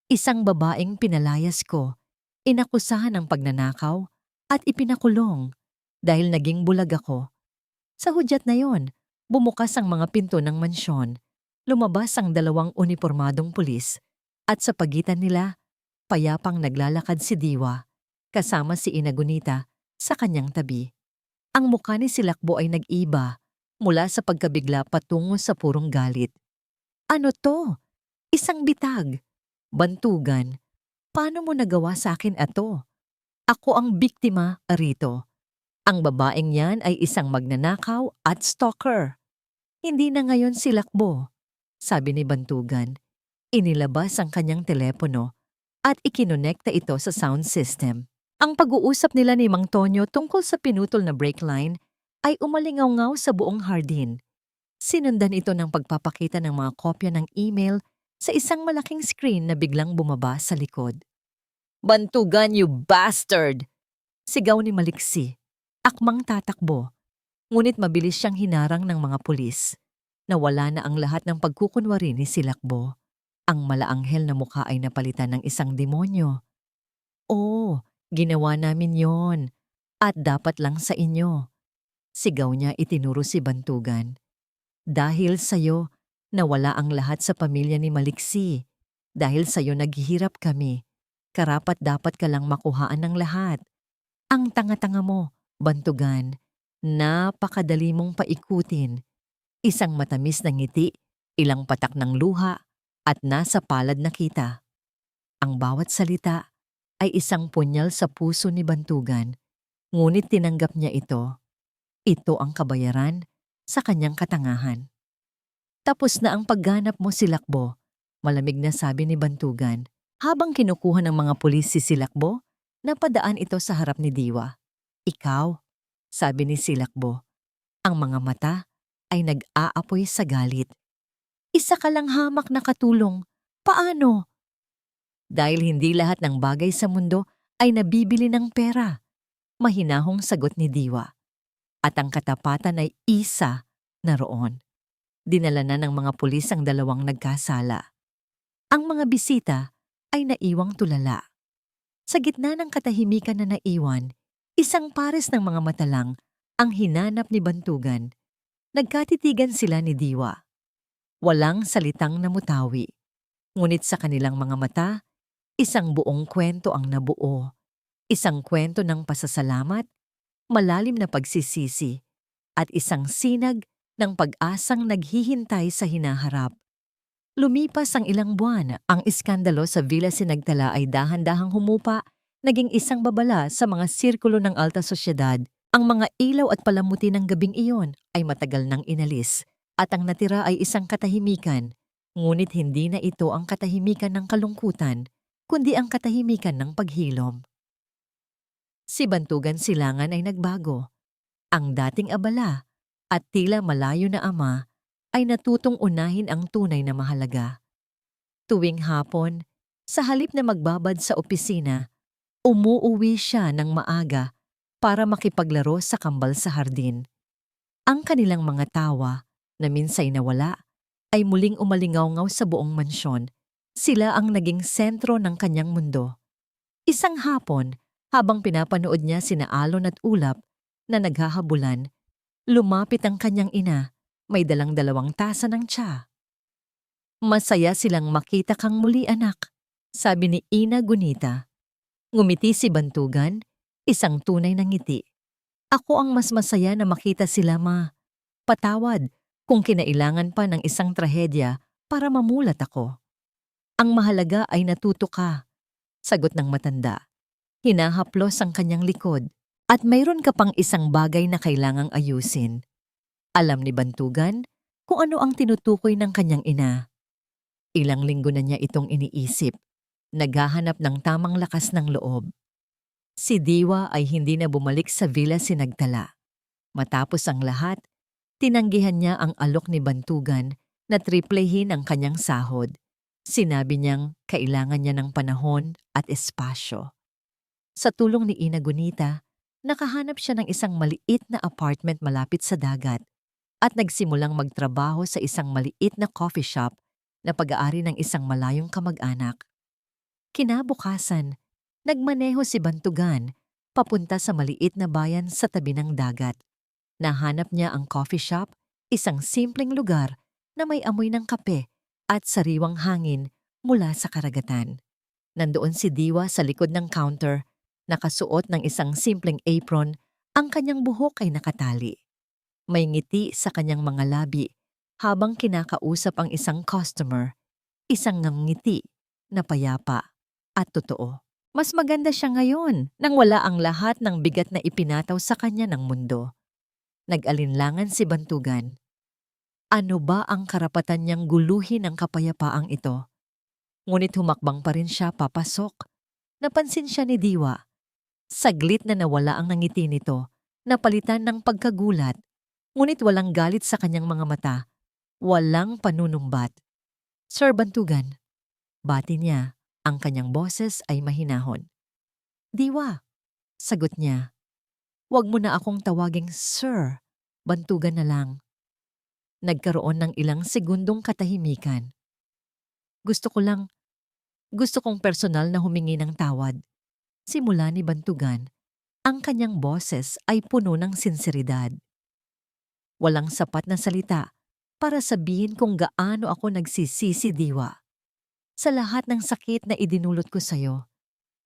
"Isang babaeng pinalayas ko, inakusahan ng pagnanakaw at ipinakulong dahil naging bulag ako. Sa hudyat na yon, bumukas ang mga pinto ng mansyon, lumabas ang 2 unipormadong pulis, at sa pagitan nila, payapang naglalakad si Diwa, kasama si Ina Gunita sa kanyang tabi. Ang mukha ni Silakbo ay nag-iba mula sa pagkabigla patungo sa purong galit. "Ano to? Isang bitag. Bantugan, paano mo nagawa sa akin ato? Ako ang biktima rito. Ang babaeng yan ay isang magnanakaw at stalker." "Hindi na ngayon, Silakbo," sabi ni Bantugan. Inilabas ang kanyang telepono at ikinonekta ito sa sound system. Ang pag-uusap nila ni Mang Tonyo tungkol sa pinutol na brake line ay umalingaw-ngaw sa buong hardin. Sinundan ito ng pagpapakita ng mga kopya ng email sa isang malaking screen na biglang bumaba sa likod. "Bantugan, you bastard!" sigaw ni Maliksi. Akmang tatakbo, ngunit mabilis siyang hinarang ng mga pulis. Nawala na ang lahat ng pagkukunwari ni Silakbo. Ang malaanghel na mukha ay napalitan ng isang demonyo. "Oh, ginawa namin yon. At dapat lang sa inyo." Sigaw niya, itinuro si Bantugan. "Dahil sa'yo, nawala ang lahat sa pamilya ni Maliksi. Dahil sa'yo naghihirap kami. Karapat-dapat ka lang makuhaan ng lahat. Ang tanga-tanga mo, Bantugan. Napakadali mong paikutin. Isang matamis na ngiti, ilang patak ng luha, at nasa palad na kita." Ang bawat salita ay isang punyal sa puso ni Bantugan, ngunit tinanggap niya ito. Ito ang kabayaran sa kanyang katangahan. "Tapos na ang pagganap mo, Silakbo," malamig na sabi ni Bantugan. Habang kinukuha ng mga pulis si Silakbo, napadaan ito sa harap ni Diwa. "Ikaw," sabi ni Silakbo. Ang mga mata ay nag-aapoy sa galit. "Isa ka lang hamak na katulong. Paano?" "Dahil hindi lahat ng bagay sa mundo ay nabibili ng pera," mahinahong sagot ni Diwa. At ang katapatan ay isa na roon. Dinala na ng mga pulis ang 2 nagkasala. Ang mga bisita ay naiwang tulala. Sa gitna ng katahimikan na naiwan, isang pares ng mga mata lang ang hinanap ni Bantugan. Nagkatitigan sila ni Diwa. Walang salitang namutawi. Ngunit sa kanilang mga mata, isang buong kwento ang nabuo. Isang kwento ng pasasalamat, malalim na pagsisisi, at isang sinag ng pag-asang naghihintay sa hinaharap. Lumipas ang ilang buwan, ang iskandalo sa Villa Sinagtala ay dahan-dahang humupa, naging isang babala sa mga sirkulo ng alta sosyedad. Ang mga ilaw at palamuti ng gabing iyon ay matagal nang inalis, at ang natira ay isang katahimikan. Ngunit hindi na ito ang katahimikan ng kalungkutan, kundi ang katahimikan ng paghilom. Si Bantugan Silangan ay nagbago. Ang dating abala at tila malayo na ama ay natutong unahin ang tunay na mahalaga. Tuwing hapon, sa halip na magbabad sa opisina, umuuwi siya ng maaga para makipaglaro sa kambal sa hardin. Ang kanilang mga tawa, na minsay nawala, ay muling umalingaw-ngaw sa buong mansyon. Sila ang naging sentro ng kanyang mundo. Isang hapon, habang pinapanood niya sina Alon at Ulap na naghahabulan, lumapit ang kanyang ina, may dalang 2 tasa ng tsa. "Masaya silang makita kang muli, anak," sabi ni Ina Gunita. Ngumiti si Bantugan, isang tunay na ngiti. "Ako ang mas masaya na makita sila, ma. Patawad kung kinailangan pa ng isang trahedya para mamulat ako." "Ang mahalaga ay natuto ka," sagot ng matanda. Hinahaplos ang kanyang likod, "at mayroon ka pang isang bagay na kailangang ayusin." Alam ni Bantugan kung ano ang tinutukoy ng kanyang ina. Ilang linggo na niya itong iniisip, naghahanap ng tamang lakas ng loob. Si Diwa ay hindi na bumalik sa Villa Sinagtala. Matapos ang lahat, tinanggihan niya ang alok ni Bantugan na triplehin ang kanyang sahod. Sinabi niyang kailangan niya ng panahon at espasyo. Sa tulong ni Ina Gunita, nakahanap siya ng isang maliit na apartment malapit sa dagat at nagsimulang magtrabaho sa isang maliit na coffee shop na pag-aari ng isang malayong kamag-anak. Kinabukasan, nagmaneho si Bantugan papunta sa maliit na bayan sa tabi ng dagat. Nahanap niya ang coffee shop, isang simpleng lugar na may amoy ng kape at sariwang hangin mula sa karagatan. Nandoon si Diwa sa likod ng counter, nakasuot ng isang simpleng apron, ang kanyang buhok ay nakatali. May ngiti sa kanyang mga labi habang kinakausap ang isang customer, isang ngiti na payapa at totoo. Mas maganda siya ngayon nang wala ang lahat ng bigat na ipinataw sa kanya ng mundo. Nag-alinlangan si Bantugan. Ano ba ang karapatan niyang guluhin ang kapayapaang ito? Ngunit humakbang pa rin siya papasok. Napansin siya ni Diwa. Saglit na nawala ang ngiti nito, napalitan ng pagkagulat. Ngunit walang galit sa kanyang mga mata. Walang panunumbat. "Sir Bantugan," bati niya. Ang kanyang boses ay mahinahon. "Diwa," sagot niya. "Huwag mo na akong tawaging Sir. Bantugan na lang." Nagkaroon ng ilang segundong katahimikan. Gusto kong personal na humingi ng tawad." Simula ni Bantugan, ang kanyang boses ay puno ng sinseridad. Walang sapat na salita para sabihin kung gaano ako nagsisisi, Diwa. Sa lahat ng sakit na idinulot ko sa'yo,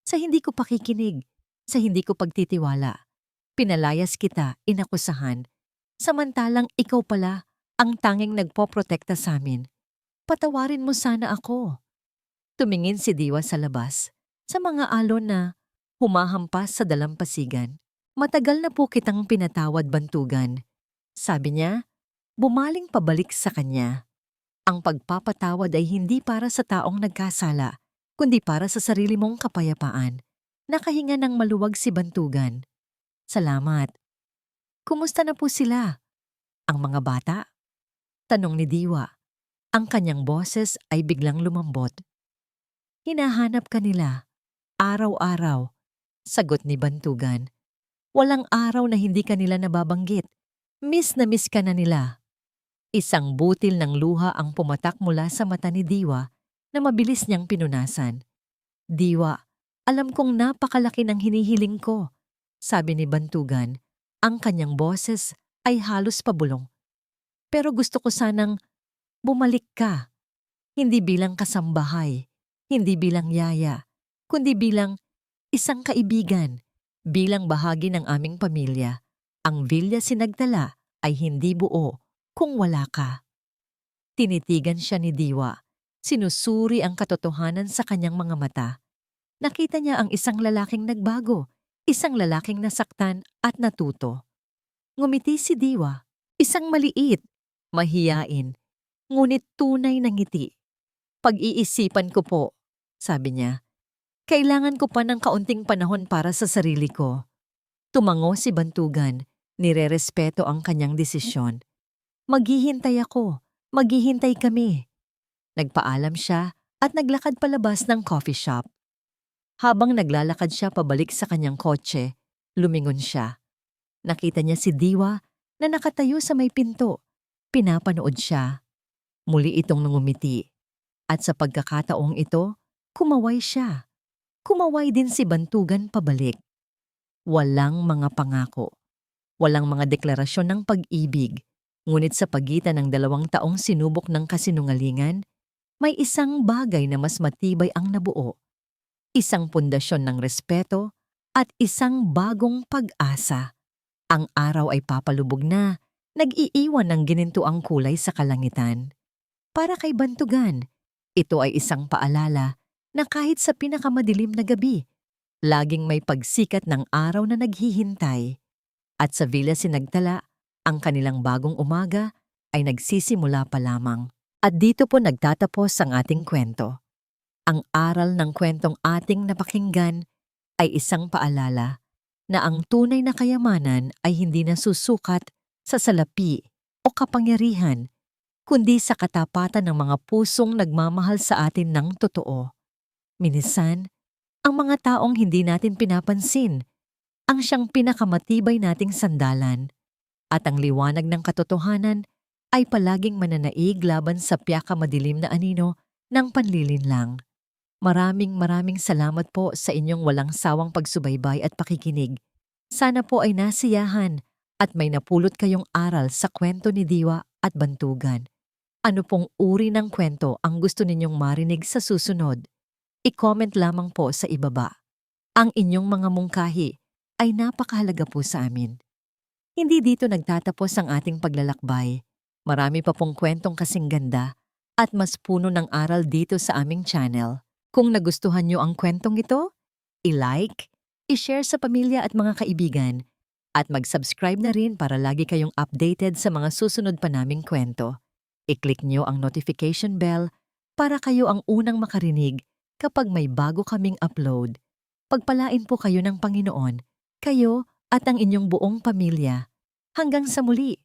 sa hindi ko pakikinig, sa hindi ko pagtitiwala. Pinalayas kita, inakusahan, samantalang ikaw pala ang tanging nagpoprotekta sa amin. Patawarin mo sana ako. Tumingin si Diwa sa labas, sa mga alon na humahampas sa dalampasigan. "Matagal na po kitang pinatawad, Bantugan." Sabi niya, bumaling pabalik sa kanya. Ang pagpapatawad ay hindi para sa taong nagkasala, kundi para sa sarili mong kapayapaan. Nakahinga ng maluwag si Bantugan. "Salamat." "Kumusta na po sila?" "Ang mga bata?" tanong ni Diwa. Ang kanyang boses ay biglang lumambot. "Hinahanap ka nila. Araw-araw," sagot ni Bantugan. "Walang araw na hindi ka nila nababanggit. Miss na miss ka na nila." Isang butil ng luha ang pumatak mula sa mata ni Diwa na mabilis niyang pinunasan. "Diwa, alam kong napakalaki ng hinihiling ko," sabi ni Bantugan. Ang kanyang boses ay halos pabulong. Pero gusto ko sanang bumalik ka, hindi bilang kasambahay, hindi bilang yaya, kundi bilang isang kaibigan, bilang bahagi ng aming pamilya. Ang Villa Sinagtala ay hindi buo kung wala ka. Tinitigan siya ni Diwa. Sinusuri ang katotohanan sa kanyang mga mata. Nakita niya ang isang lalaking nagbago, isang lalaking nasaktan at natuto. Ngumiti si Diwa, isang maliit, mahiyain, ngunit tunay na ngiti. Pag-iisipan ko po, sabi niya. Kailangan ko pa ng kaunting panahon para sa sarili ko. Tumango si Bantugan, nirerespeto ang kanyang desisyon. Maghihintay ako, maghihintay kami. Nagpaalam siya at naglakad palabas ng coffee shop. Habang naglalakad siya pabalik sa kanyang kotse, lumingon siya. Nakita niya si Diwa na nakatayo sa may pinto. Pinapanood siya. Muli itong nangumiti. At sa pagkakataong ito, kumaway siya. Kumaway din si Bantugan pabalik. Walang mga pangako. Walang mga deklarasyon ng pag-ibig. Ngunit sa pagitan ng 2 taong sinubok ng kasinungalingan, may isang bagay na mas matibay ang nabuo. Isang pundasyon ng respeto at isang bagong pag-asa. Ang araw ay papalubog na, nag-iiwan ng ginintuang kulay sa kalangitan. Para kay Bantugan, ito ay isang paalala na kahit sa pinakamadilim na gabi, laging may pagsikat ng araw na naghihintay. At sa Villa Sinagtala, ang kanilang bagong umaga ay nagsisimula pa lamang. At dito po nagtatapos ang ating kwento. Ang aral ng kwentong ating napakinggan ay isang paalala na ang tunay na kayamanan ay hindi nasusukat sa salapi o kapangyarihan, kundi sa katapatan ng mga pusong nagmamahal sa atin ng totoo. Minsan, ang mga taong hindi natin pinapansin ang siyang pinakamatibay nating sandalan at ang liwanag ng katotohanan ay palaging mananaig laban sa piyaka-madilim na anino ng panlilinlang. Maraming salamat po sa inyong walang sawang pagsubaybay at pakikinig. Sana po ay nasiyahan at may napulot kayong aral sa kwento ni Diwa at Bantugan. Ano pong uri ng kwento ang gusto ninyong marinig sa susunod? I-comment lamang po sa ibaba. Ang inyong mga mungkahi ay napakahalaga po sa amin. Hindi dito nagtatapos ang ating paglalakbay. Marami pa pong kwentong kasing ganda at mas puno ng aral dito sa aming channel. Kung nagustuhan nyo ang kwentong ito, i-like, i-share sa pamilya at mga kaibigan, at mag-subscribe na rin para lagi kayong updated sa mga susunod pa naming kwento. I-click nyo ang notification bell para kayo ang unang makarinig kapag may bago kaming upload. Pagpalain po kayo ng Panginoon, kayo at ang inyong buong pamilya. Hanggang sa muli!